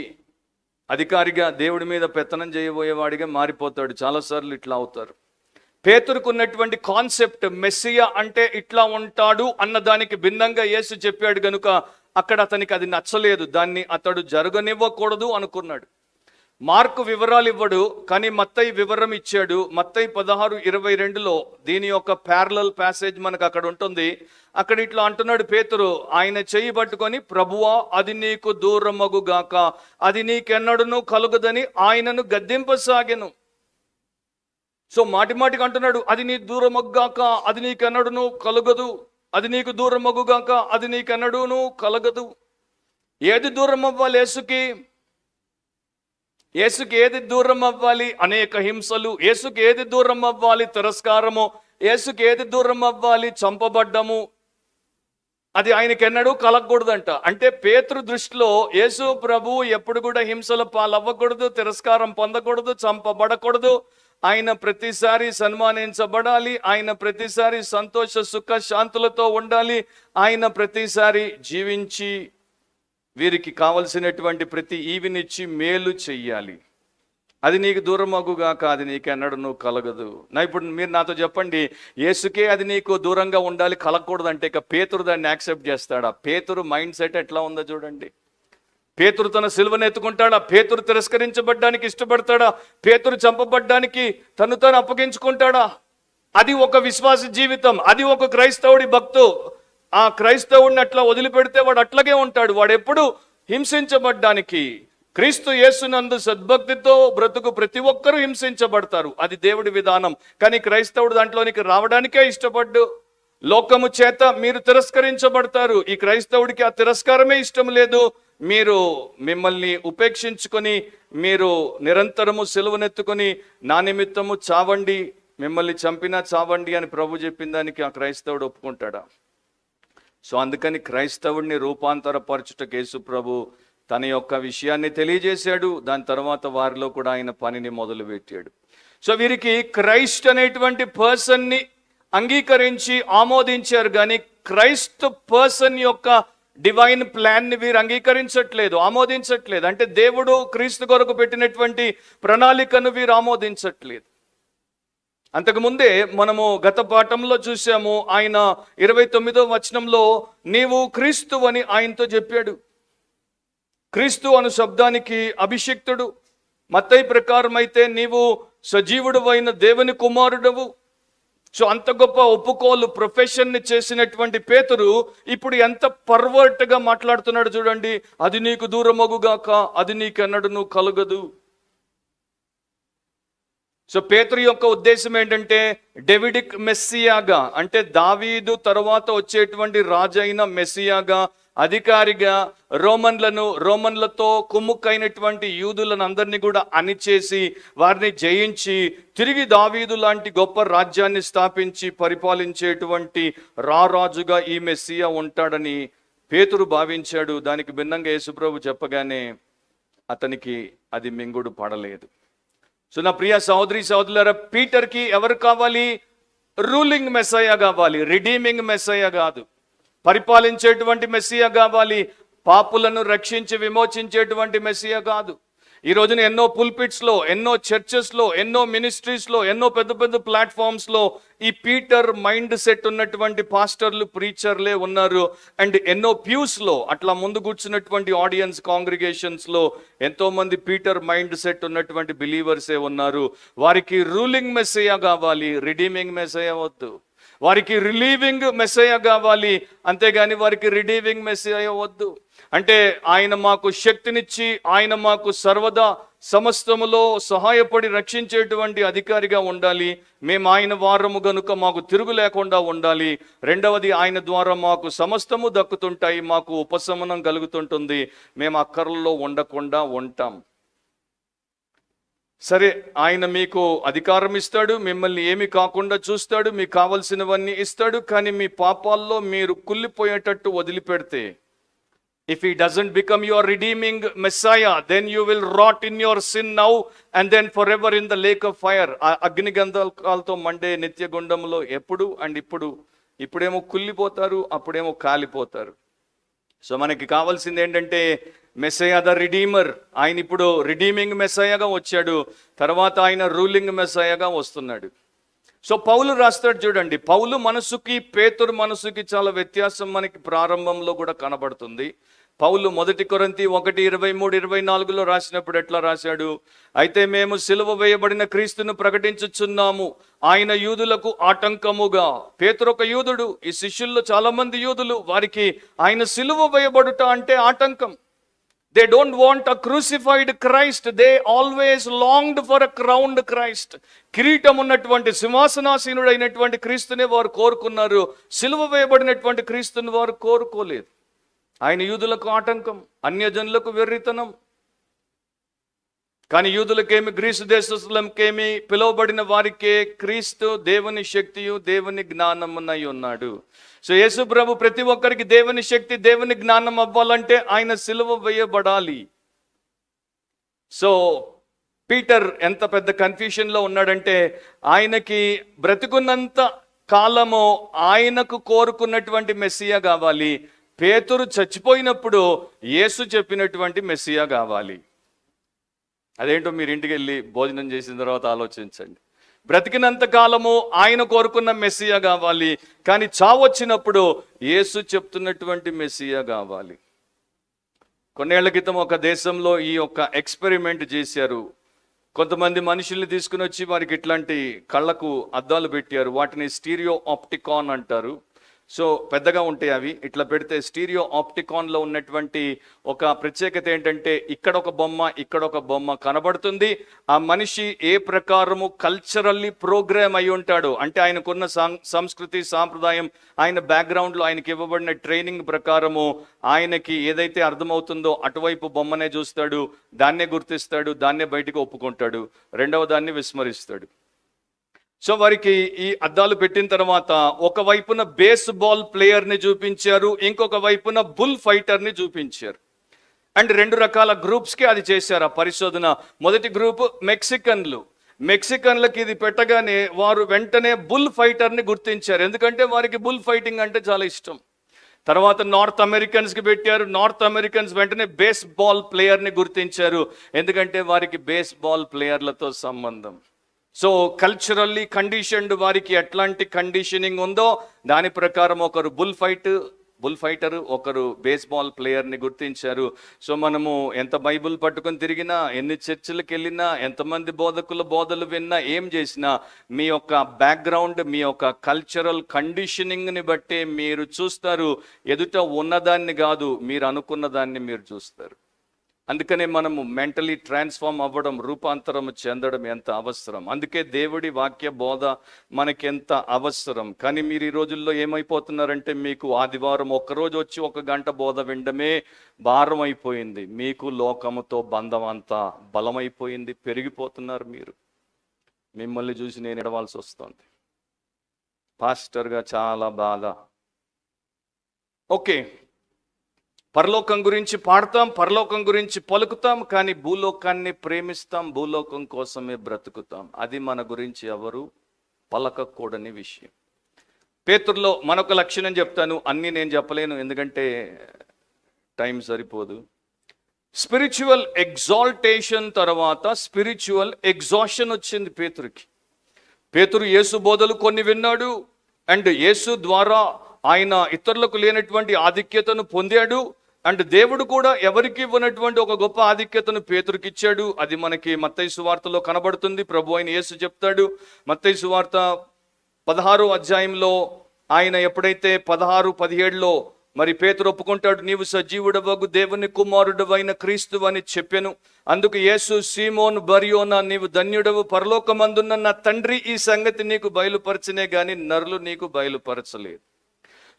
అధికారిగా, దేవుడి మీద పెత్తనం చేయబోయేవాడిగా మారిపోతాడు. చాలాసార్లు ఇట్లా అవుతారు. పేతురుకు ఉన్నటువంటి కాన్సెప్ట్ మెస్సియా అంటే ఇట్లా ఉంటాడు అన్నదానికి భిన్నంగా యేసు చెప్పాడు గనుక అక్కడ అతనికి అది నచ్చలేదు. దాన్ని అతడు జరగనివ్వకూడదు అనుకున్నాడు. మార్కు వివరాలు ఇవ్వడు, కానీ మత్తయి వివరం ఇచ్చాడు. మత్తయి 16:22లో దీని యొక్క ప్యారలల్ ప్యాసేజ్ మనకు అక్కడ ఉంటుంది. అక్కడ ఇట్లా అంటున్నాడు పేతురు, ఆయన చెయ్యి పట్టుకొని, ప్రభువా అది నీకు దూరమగుగాక, అది నీకెన్నడును కలుగదని ఆయనను గద్దింపసాగెను. సో మాటికి అంటున్నాడు, అది నీ దూరమగ్గాక, అది నీకెన్నడును కలగదు, అది నీకు దూరమగుగాక, అది నీకెన్నడూను కలగదు. ఏది దూరం అవ్వాలి యేసుకి ఏది దూరం అవ్వాలి? అనేక హింసలు. యేసుకి ఏది దూరం అవ్వాలి? తిరస్కారము. యేసుకి ఏది దూరం అవ్వాలి? చంపబడ్డము. అది ఆయనకెన్నడూ కలగకూడదంట. అంటే పేతురు దృష్టిలో యేసు ప్రభు ఎప్పుడు కూడా హింసల పాలవ్వకూడదు, తిరస్కారం పొందకూడదు, చంపబడకూడదు. ఆయన ప్రతిసారి సన్మానించబడాలి, ఆయన ప్రతిసారి సంతోష సుఖ శాంతులతో ఉండాలి, ఆయన ప్రతిసారి జీవించి వీరికి కావలసినటువంటి ప్రతి ఈవినిచ్చి మేలు చెయ్యాలి. అది నీకు దూరం అగుగాక, అది నీకెన్నడూ కలగదు. ఇప్పుడు మీరు నాతో చెప్పండి, యేసుకే అది నీకు దూరంగా ఉండాలి, కలగకూడదు అంటే ఇక పేతురు దాన్ని యాక్సెప్ట్ చేస్తాడా? పేతురు మైండ్ సెట్ ఎట్లా ఉందో చూడండి. పేతురు తన సిలువను ఎత్తుకుంటాడా? పేతురు తిరస్కరించబడ్డానికి ఇష్టపడతాడా? పేతురు చంపబడ్డానికి తను అప్పగించుకుంటాడా? అది ఒక విశ్వాస జీవితం, అది ఒక క్రైస్తవుడి భక్తు. ఆ క్రైస్తవుడిని అట్లా వదిలిపెడితే వాడు అట్లాగే ఉంటాడు. వాడు ఎప్పుడు హింసించబడ్డానికి, క్రీస్తు యేసునందు సద్భక్తితో బ్రతుకు ప్రతి ఒక్కరూ హింసించబడతారు. అది దేవుడి విధానం. కానీ క్రైస్తవుడు దాంట్లోనికి రావడానికే ఇష్టపడ్డు. లోకము చేత మీరు తిరస్కరించబడతారు. ఈ క్రైస్తవుడికి ఆ తిరస్కారమే ఇష్టం లేదు. మీరు మిమ్మల్ని ఉపేక్షించుకొని మీరు నిరంతరము సిలువనెత్తుకొని నా నిమిత్తము చావండి, మిమ్మల్ని చంపినా చావండి అని ప్రభు చెప్పిన దానికి ఆ క్రైస్తవుడు ఒప్పుకుంటాడా? సో అందుకని క్రైస్తవుడిని రూపాంతరపరచుటకు యేసు ప్రభు తన యొక్క విషయాన్ని తెలియజేశాడు. దాని తర్వాత వారిలో కూడా ఆయన పనిని మొదలుపెట్టాడు. సో వీరికి క్రైస్ట్ అనేటువంటి పర్సన్ని అంగీకరించి ఆమోదించారు, కానీ క్రైస్ట్ పర్సన్ యొక్క డివైన్ ప్లాన్ని వీరు అంగీకరించట్లేదు, ఆమోదించట్లేదు. అంటే దేవుడు క్రీస్తు కొరకు పెట్టినటువంటి ప్రణాళికను వీరు ఆమోదించట్లేదు. అంతకుముందే మనము గత పాఠంలో చూసాము, ఆయన 29వ వచనంలో నీవు క్రీస్తు అని ఆయనతో చెప్పాడు. క్రీస్తు అను శబ్దానికి అభిషిక్తుడు. మత్తయి ప్రకారం అయితే నీవు సజీవుడు అయిన దేవుని కుమారుడవు. సో అంత గొప్ప ఒప్పుకోలు ప్రొఫెషన్ని చేసినటువంటి పేతురు ఇప్పుడు ఎంత పర్వర్ట్గా మాట్లాడుతున్నాడు చూడండి. అది నీకు దూరమగుగాక, అది నీకెన్నడూ కలగదు. సో పేతురు యొక్క ఉద్దేశం ఏంటంటే డేవిడిక్ మెస్సియాగా, అంటే దావీదు తర్వాత వచ్చేటువంటి రాజైన మెస్సియాగా, అధికారిగా రోమన్లతో కుమ్ముక్కైనటువంటి యూదులను అందరినీ కూడా అణిచేసి వారిని జయించి తిరిగి దావీదు లాంటి గొప్ప రాజ్యాన్ని స్థాపించి పరిపాలించేటువంటి రారాజుగా ఈ మెస్సియా ఉంటాడని పేతురు భావించాడు. దానికి భిన్నంగా యేసుప్రభు చెప్పగానే అతనికి అది మింగుడు పడలేదు. సో నా ప్రియ సహోదరులారా, పీటర్కి ఎవరు కావాలి? రూలింగ్ మెస్సయ్య కావాలి, రిడీమింగ్ మెస్సయ్య కాదు. పరిపాలించేటువంటి మెస్సియా కావాలి, పాపులను రక్షించి విమోచించేటువంటి మెస్సియా కాదు. ఈ రోజున ఎన్నో పుల్పిట్స్లో, ఎన్నో చర్చెస్లో, ఎన్నో మినిస్ట్రీస్లో, ఎన్నో పెద్ద పెద్ద ప్లాట్ఫామ్స్లో ఈ పీటర్ మైండ్ సెట్ ఉన్నటువంటి పాస్టర్లు, ప్రీచర్లే ఉన్నారు. అండ్ ఎన్నో ప్యూస్లో అట్లా ముందు కూర్చున్నటువంటి ఆడియన్స్ కాంగ్రిగేషన్స్లో ఎంతోమంది పీటర్ మైండ్ సెట్ ఉన్నటువంటి బిలీవర్సే ఉన్నారు. వారికి రూలింగ్ మెస్సయ్య కావాలి, రిడీమింగ్ మెస్సయ్య వద్దు. వారికి రిలీవింగ్ మెస్సయ్య కావాలి, అంతేగాని వారికి రిడీవింగ్ మెస్సయ్య వద్దు. అంటే ఆయన మాకు శక్తినిచ్చి, ఆయన మాకు సర్వదా సమస్తములో సహాయపడి రక్షించేటువంటి అధికారిగా ఉండాలి. మేము ఆయన వారము గనుక మాకు తిరుగు లేకుండా ఉండాలి. రెండవది, ఆయన ద్వారా మాకు సమస్తము దక్కుతుంటాయి, మాకు ఉపశమనం కలుగుతుంటుంది, మేము అక్కర్లలో ఉండకుండా ఉంటాం. సరే, ఆయన మీకు అధికారం ఇస్తాడు, మిమ్మల్ని ఏమి కాకుండా చూస్తాడు, మీకు కావలసినవన్నీ ఇస్తాడు. కానీ మీ పాపాల్లో మీరు కుళ్ళిపోయేటట్టు వదిలిపెడితే, if he doesn't become your redeeming Messiah, then you will rot in your sin now and then forever in the lake of fire. అగ్ని గంధకాలతో మండే నిత్య గుండంలో ఎప్పుడు అండ్ ఇప్పుడేమో కుళ్ళిపోతారు, అప్పుడేమో కాలిపోతారు. సో మనకి కావాల్సింది ఏంటంటే మెస్సయ్య ద రిడీమర్. ఆయన ఇప్పుడు రిడీమింగ్ మెస్సయ్యగా వచ్చాడు, తర్వాత ఆయన రూలింగ్ మెస్సయ్యగా వస్తున్నాడు. సో పౌలు రాస్తాడు చూడండి, పౌలు మనసుకి పేతురు మనసుకి చాలా వ్యత్యాసం మనకి ప్రారంభంలో కూడా కనబడుతుంది. పౌలు 1 కొరింథీ 1:23-24 రాసినప్పుడు ఎట్లా రాశాడు? అయితే మేము సిలువ వేయబడిన క్రీస్తును ప్రకటించుచున్నాము, ఆయన యూదులకు ఆటంకముగా. పేతురు ఒక యూదుడు, ఈ శిష్యుల్లో చాలా మంది యూదులు, వారికి ఆయన సిలువ వేయబడుట అంటే ఆటంకం. They don't want a crucified Christ. They always longed for a crowned Christ. కిరీటం ఉన్నటువంటి సింహాసనాసీనుడైనటువంటి క్రీస్తునే వారు కోరుకున్నారు, సిలువ వేయబడినటువంటి క్రీస్తుని వారు కోరుకోలేదు. ఆయన యూదులకు ఆటంకం, అన్యజనులకు వెర్రితనం. కానీ యూదులకేమి, గ్రీసు దేశస్తులకేమి, పిలువబడిన వారికే క్రీస్తు దేవుని శక్తియు దేవుని జ్ఞానమునై ఉన్నాడు. సో యేసు ప్రభు ప్రతి ఒక్కరికి దేవుని శక్తి దేవుని జ్ఞానం అవ్వాలంటే ఆయన సిలువ వేయబడాలి. సో పీటర్ ఎంత పెద్ద కన్ఫ్యూషన్లో ఉన్నాడంటే, ఆయనకి బ్రతికున్నంత కాలము ఆయనకు కోరుకున్నటువంటి మెస్సియా కావాలి, పేతురు చచ్చిపోయినప్పుడు యేసు చెప్పినటువంటి మెస్సియా కావాలి. అదేంటో మీరు ఇంటికి వెళ్ళి భోజనం చేసిన తర్వాత ఆలోచించండి. బ్రతికినంత కాలము ఆయన కోరుకున్న మెస్సియా కావాలి, కానీ చావు వచ్చినప్పుడు యేసు చెప్తున్నటువంటి మెస్సియా కావాలి. కొన్నేళ్ల క్రితం ఒక దేశంలో ఈ యొక్క ఎక్స్పెరిమెంట్ చేశారు. కొంతమంది మనుషుల్ని తీసుకుని వచ్చి వారికి ఇట్లాంటి కళ్ళకు అద్దాలు పెట్టారు. వాటిని స్టీరియో ఆప్టికాన్ అంటారు. సో పెద్దగా ఉంటాయి అవి. ఇట్లా పెడితే స్టీరియో ఆప్టికాన్లో ఉన్నటువంటి ఒక ప్రత్యేకత ఏంటంటే, ఇక్కడ ఒక బొమ్మ ఇక్కడ ఒక బొమ్మ కనబడుతుంది. ఆ మనిషి ఏ ప్రకారము కల్చరల్లీ ప్రోగ్రామ్ అయి ఉంటాడు అంటే, ఆయనకున్న సంస్కృతి సాంప్రదాయం, ఆయన బ్యాక్గ్రౌండ్లో ఆయనకి ఇవ్వబడిన ట్రైనింగ్ ప్రకారము ఆయనకి ఏదైతే అర్థమవుతుందో అటువైపు బొమ్మనే చూస్తాడు, దాన్నే గుర్తిస్తాడు, దాన్నే బయటకు ఒప్పుకుంటాడు, రెండవ దాన్ని విస్మరిస్తాడు. సో వారికి ఈ అద్దాలు పెట్టిన తర్వాత ఒకవైపున బేస్బాల్ ప్లేయర్ని చూపించారు, ఇంకొక వైపున బుల్ ఫైటర్ని చూపించారు. అండ్ 2 రకాల గ్రూప్స్కి అది చేశారు ఆ పరిశోధన. మొదటి గ్రూప్ మెక్సికన్లకి ఇది పెట్టగానే వారు వెంటనే బుల్ ఫైటర్ని గుర్తించారు, ఎందుకంటే వారికి బుల్ ఫైటింగ్ అంటే చాలా ఇష్టం. తర్వాత నార్త్ అమెరికన్స్కి పెట్టారు, నార్త్ అమెరికన్స్ వెంటనే బేస్బాల్ ప్లేయర్ని గుర్తించారు, ఎందుకంటే వారికి బేస్బాల్ ప్లేయర్లతో సంబంధం. సో కల్చరల్లీ కండిషన్డ్ వారికి ఎట్లాంటి కండిషనింగ్ ఉందో దాని ప్రకారం ఒకరు బుల్ ఫైటర్, ఒకరు బేస్బాల్ ప్లేయర్ని గుర్తించారు. సో మనము ఎంత బైబుల్ పట్టుకొని తిరిగినా, ఎన్ని చర్చిలకు వెళ్ళినా, ఎంతమంది బోధకుల బోధలు విన్నా, ఏం చేసినా, మీ యొక్క బ్యాక్గ్రౌండ్, మీ యొక్క కల్చరల్ కండిషనింగ్ని బట్టే మీరు చూస్తారు. ఎదుట ఉన్నదాన్ని కాదు, మీరు అనుకున్న దాన్ని మీరు చూస్తారు. అందుకనే మనము మెంటలీ ట్రాన్స్ఫార్మ్ అవ్వడం, రూపాంతరం చెందడం ఎంత అవసరం. అందుకే దేవుడి వాక్య బోధ మనకెంత అవసరం. కానీ మీరు ఈ రోజుల్లో ఏమైపోతున్నారంటే, మీకు ఆదివారం ఒక్కరోజు వచ్చి 1 గంట బోధ వినడమే భారం అయిపోయింది. మీకు లోకముతో బంధం అంతా బలమైపోయింది, పెరిగిపోతున్నారు. మిమ్మల్ని చూసి నేను ఎడవాల్సి వస్తుంది. పాస్టర్గా చాలా బాధ. ఓకే, పరలోకం గురించి పాడతాం, పరలోకం గురించి పలుకుతాం, కానీ భూలోకాన్ని ప్రేమిస్తాం, భూలోకం కోసమే బ్రతుకుతాం. అది మన గురించి ఎవరు పలకకూడని విషయం. పేతురులో మనొక లక్షణం చెప్తాను, అన్నీ నేను చెప్పలేను ఎందుకంటే టైం సరిపోదు. స్పిరిచువల్ ఎగ్జాల్టేషన్ తర్వాత స్పిరిచువల్ ఎగ్జాషన్ వచ్చింది పేతురుకి. పేతురు యేసు బోధలు కొన్ని విన్నాడు, అండ్ యేసు ద్వారా ఆయన ఇతరులకు లేనటువంటి ఆధిక్యతను పొందాడు. అండ్ దేవుడు కూడా ఎవరికి ఇవ్వనటువంటి ఒక గొప్ప ఆధిక్యతను పేతురుకి ఇచ్చాడు. అది మనకి మత్తయి సువార్తలో కనబడుతుంది. ప్రభు అయిన యేసు చెప్తాడు, మత్తయి సువార్త 16వ అధ్యాయంలో ఆయన ఎప్పుడైతే 16-17లో మరి పేతురు ఒప్పుకుంటాడు, నీవు సజీవుడవగు దేవుని కుమారుడవైన క్రీస్తు అని చెప్పెను. అందుకు యేసు, సీమోను బర్యోనా, నీవు ధన్యుడవు, పరలోకమందున్న నా తండ్రి ఈ సంగతి నీకు బయలుపరచనే గాని నరులు నీకు బయలుపరచలేదు.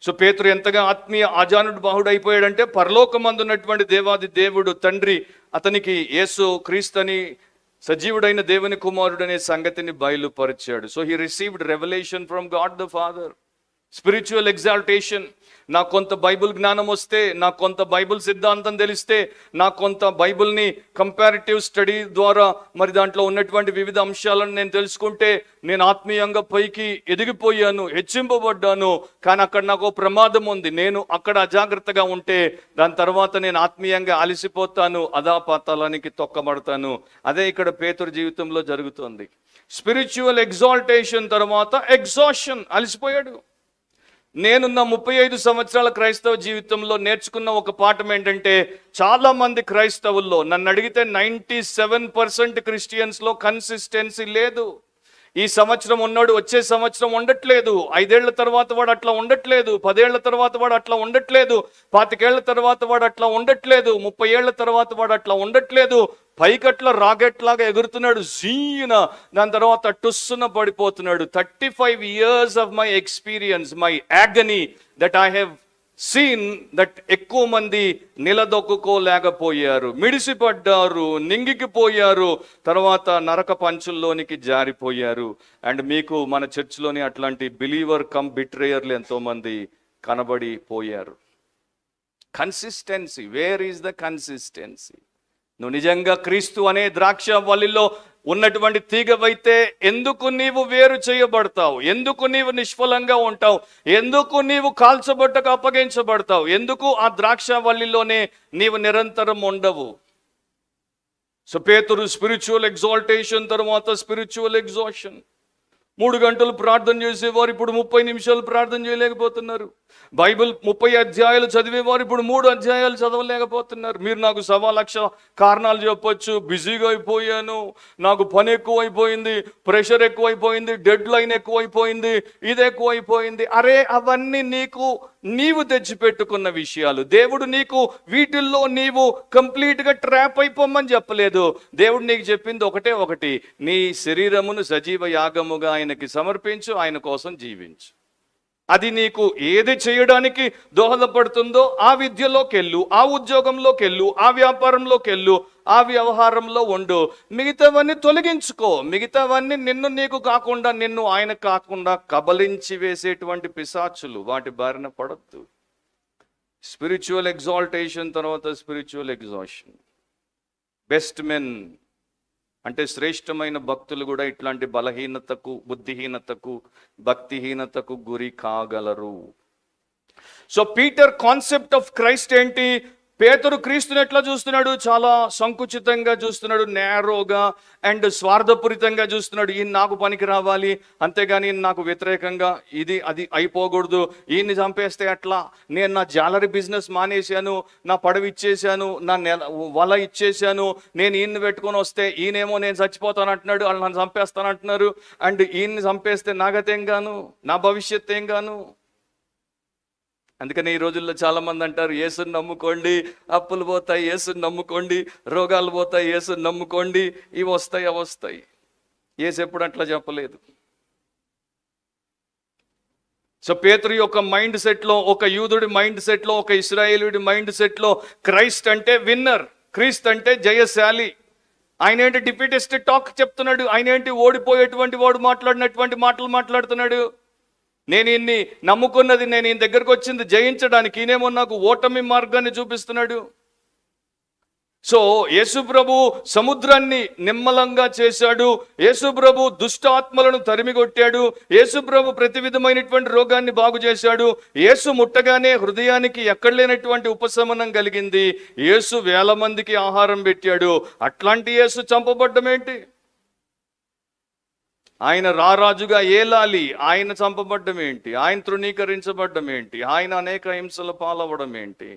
సో పేతురు ఎంతగా ఆత్మీయ ఆజానుడు బాహుడు అయిపోయాడంటే, పరలోకమందున్నటువంటి దేవాది దేవుడు తండ్రి అతనికి యేసు క్రీస్తని, సజీవుడైన దేవుని కుమారుడు అనే సంగతిని బయలుపరిచాడు. So he received revolution from God the Father. Spiritual exaltation. నాకు కొంత బైబుల్ జ్ఞానం వస్తే, నాకు కొంత బైబుల్ సిద్ధాంతం తెలిస్తే, నాకు కొంత బైబుల్ని కంపారిటివ్ స్టడీ ద్వారా మరి దాంట్లో ఉన్నటువంటి వివిధ అంశాలను నేను తెలుసుకుంటే నేను ఆత్మీయంగా పైకి ఎదిగిపోయాను, హెచ్చింపబడ్డాను. కానీ అక్కడ నాకు ప్రమాదం ఉంది. నేను అక్కడ అజాగ్రత్తగా ఉంటే దాని తర్వాత నేను ఆత్మీయంగా అలసిపోతాను, అధాపాతాళానికి తొక్కబడతాను. అదే ఇక్కడ పేతురు జీవితంలో జరుగుతుంది. స్పిరిచువల్ ఎగ్జాల్టేషన్ తర్వాత ఎగ్జాషన్, అలసిపోయాడు. నేనున్న 35 సంవత్సరాల క్రైస్తవ జీవితంలో నేర్చుకున్న ఒక పాఠం ఏంటంటే, చాలా మంది క్రైస్తవుల్లో నన్ను అడిగితే 97% క్రిస్టియన్స్లో కన్సిస్టెన్సీ లేదు. ఈ సంవత్సరం ఉన్నాడు, వచ్చే సంవత్సరం ఉండట్లేదు. 5 ఏళ్ల తర్వాత వాడు అట్లా ఉండట్లేదు. 10 ఏళ్ల తర్వాత వాడు అట్లా ఉండట్లేదు. 25 ఏళ్ల తర్వాత వాడు అట్లా ఉండట్లేదు. 30 ఏళ్ల తర్వాత వాడు అట్లా ఉండట్లేదు. పైకట్ల రాకెట్లాగా ఎగురుతున్నాడు జీన, దాని తర్వాత టుస్సున పడిపోతున్నాడు. 35 years of my experience, my agony that I have seen, that ఎక్కువ మంది నిలదొక్కుకోలేకపోయారు, మిడిసిపడ్డారు, నింగికిపోయారు, తర్వాత నరక పంచుల్లోనికి జారిపోయారు. అండ్ మీకు మన చర్చిలోని అట్లాంటి బిలీవర్ కమ్ బిట్రేయర్లు ఎంతో మంది కనబడిపోయారు. Consistency, where is the consistency? నువ్వు నిజంగా క్రీస్తు అనే ద్రాక్ష వల్లిలో ఉన్నటువంటి తీగవైతే ఎందుకు నీవు వేరు చేయబడతావు? ఎందుకు నీవు నిష్ఫలంగా ఉంటావు? ఎందుకు నీవు కాల్చబట్టకు అప్పగించబడతావు? ఎందుకు ఆ ద్రాక్ష వల్లిలోనే నీవు నిరంతరం ఉండవు? సో పేతురు స్పిరిచువల్ ఎగ్జాల్టేషన్ తర్వాత స్పిరిచువల్ ఎగ్జాషన్. 3 గంటలు ప్రార్థన చేసేవారు ఇప్పుడు 30 నిమిషాలు ప్రార్థన చేయలేకపోతున్నారు. బైబిల్ 30 అధ్యాయాలు చదివేవారు ఇప్పుడు 3 అధ్యాయాలు చదవలేకపోతున్నారు. మీరు నాకు 1,00,000 కారణాలు చెప్పొచ్చు. బిజీగా అయిపోయాను, నాకు పని ఎక్కువైపోయింది, ప్రెషర్ ఎక్కువైపోయింది, డెడ్ లైన్ ఎక్కువైపోయింది, ఇది ఎక్కువైపోయింది. అరే, అవన్నీ నీవు తెచ్చిపెట్టుకున్న విషయాలు. దేవుడు నీకు వీటిల్లో నీవు కంప్లీట్గా ట్రాప్ అయిపోమని చెప్పలేదు. దేవుడు నీకు చెప్పింది ఒకటి, నీ శరీరమును సజీవ యాగముగా ఆయనకి సమర్పించు, ఆయన కోసం జీవించు. అది నీకు ఏది చేయడానికి దోహదపడుతుందో ఆ విద్యలోకి వెళ్ళు, ఆ ఉద్యోగంలోకి వెళ్ళు, ఆ వ్యాపారంలోకి వెళ్ళు, ఆ వ్యవహారంలో ఉండు. మిగతావన్నీ తొలగించుకో. మిగతావన్నీ నీకు కాకుండా, నిన్ను ఆయన కాకుండా కబలించి వేసేటువంటి పిశాచులు, వాటి బారిన పడద్దు. స్పిరిచువల్ ఎగ్జాల్టేషన్ తర్వాత స్పిరిచువల్ ఎగ్జాషన్. బెస్ట్ మెన్ అంటే శ్రేష్టమైన భక్తులు కూడా ఇట్లాంటి బలహీనతకు, బుద్ధిహీనతకు, భక్తిహీనతకు గురి కాగలరు. So Peter concept of Christ ఏంటి? పేతురు క్రీస్తుని ఎట్లా చూస్తున్నాడు? చాలా సంకుచితంగా చూస్తున్నాడు, నేరోగా అండ్ స్వార్థపూరితంగా చూస్తున్నాడు. ఈయన నాకు పనికి రావాలి, అంతేగాని నాకు వ్యతిరేకంగా ఇది అది అయిపోకూడదు. ఈయన్ని చంపేస్తే అట్లా, నేను నా జ్యువెలరీ బిజినెస్ మానేశాను, నా పడవ ఇచ్చేసాను, నా వల ఇచ్చేసాను, నేను ఈయన్ని పెట్టుకొని వస్తే ఈయనేమో నేను చచ్చిపోతాను అంటున్నాడు, వాళ్ళు నన్ను చంపేస్తాను అంటున్నారు. అండ్ ఈయన్ని చంపేస్తే నాగతేం గాను, నా భవిష్యత్ ఏం గాను? అందుకని ఈ రోజుల్లో చాలా మంది అంటారు, యేసుని నమ్ముకోండి, అప్పులు పోతాయి, యేసుని నమ్ముకోండి, రోగాలు పోతాయి, యేసుని నమ్ముకోండి, ఇవి వస్తాయి, అవి వస్తాయి. యేసు ఎప్పుడు అట్లా చెప్పలేదు. సో పేతురు యొక్క మైండ్ సెట్లో, ఒక యూదుడి మైండ్ సెట్లో, ఒక ఇశ్రాయేలుడి మైండ్ సెట్లో క్రైస్ట్ అంటే విన్నర్, క్రీస్తు అంటే జయశాలి. ఆయన ఏంటి డిఫీటిస్ట్ టాక్ చెప్తున్నాడు? ఆయన ఏంటి ఓడిపోయేటువంటి వాడు మాట్లాడినటువంటి మాటలు మాట్లాడుతున్నాడు? నేను ఈయన్ని నమ్ముకున్నది, నేను ఈయన దగ్గరకు వచ్చింది జయించడానికి, ఈయనేమో నాకు ఓటమి మార్గాన్ని చూపిస్తున్నాడు. సో యేసుప్రభు సముద్రాన్ని నిమ్మలంగా చేశాడు. యేసుప్రభు దుష్ట ఆత్మలను తరిమికొట్టాడు. యేసుప్రభు ప్రతి విధమైనటువంటి రోగాన్ని బాగు చేశాడు. యేసు ముట్టగానే హృదయానికి ఎక్కడ లేనటువంటి ఉపశమనం కలిగింది. యేసు 1,000 మందికి ఆహారం పెట్టాడు. అట్లాంటి యేసు చంపబడ్డం ఏంటి? ఆయన రారాజుగా ఏలాలి, ఆయన చంపబడ్డం ఏంటి? ఆయన తృణీకరించబడ్డం ఏంటి? ఆయన అనేక హింసల పాలవ్వడం ఏంటి?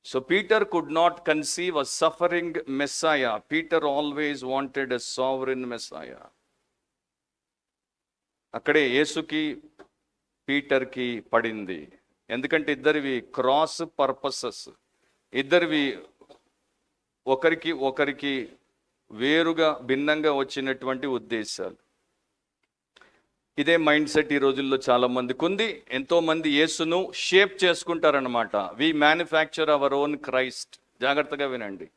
So Peter could not conceive a suffering మెస్సాయా. Peter always wanted a sovereign మెస్సాయా. అక్కడే యేసుకి పీటర్కి పడింది. ఎందుకంటే ఇద్దరివి క్రాస్ పర్పసెస్, ఇద్దరివి ఒకరికి వేరుగా భిన్నంగా వచ్చినటువంటి ఉద్దేశాలు. ఇదే మైండ్ సెట్ ఈ రోజుల్లో చాలా మందికి ఉంది. ఎంతోమంది యేసును షేప్ చేసుకుంటారనమాట. We manufacture our own Christ. జాగ్రత్తగా వినండి.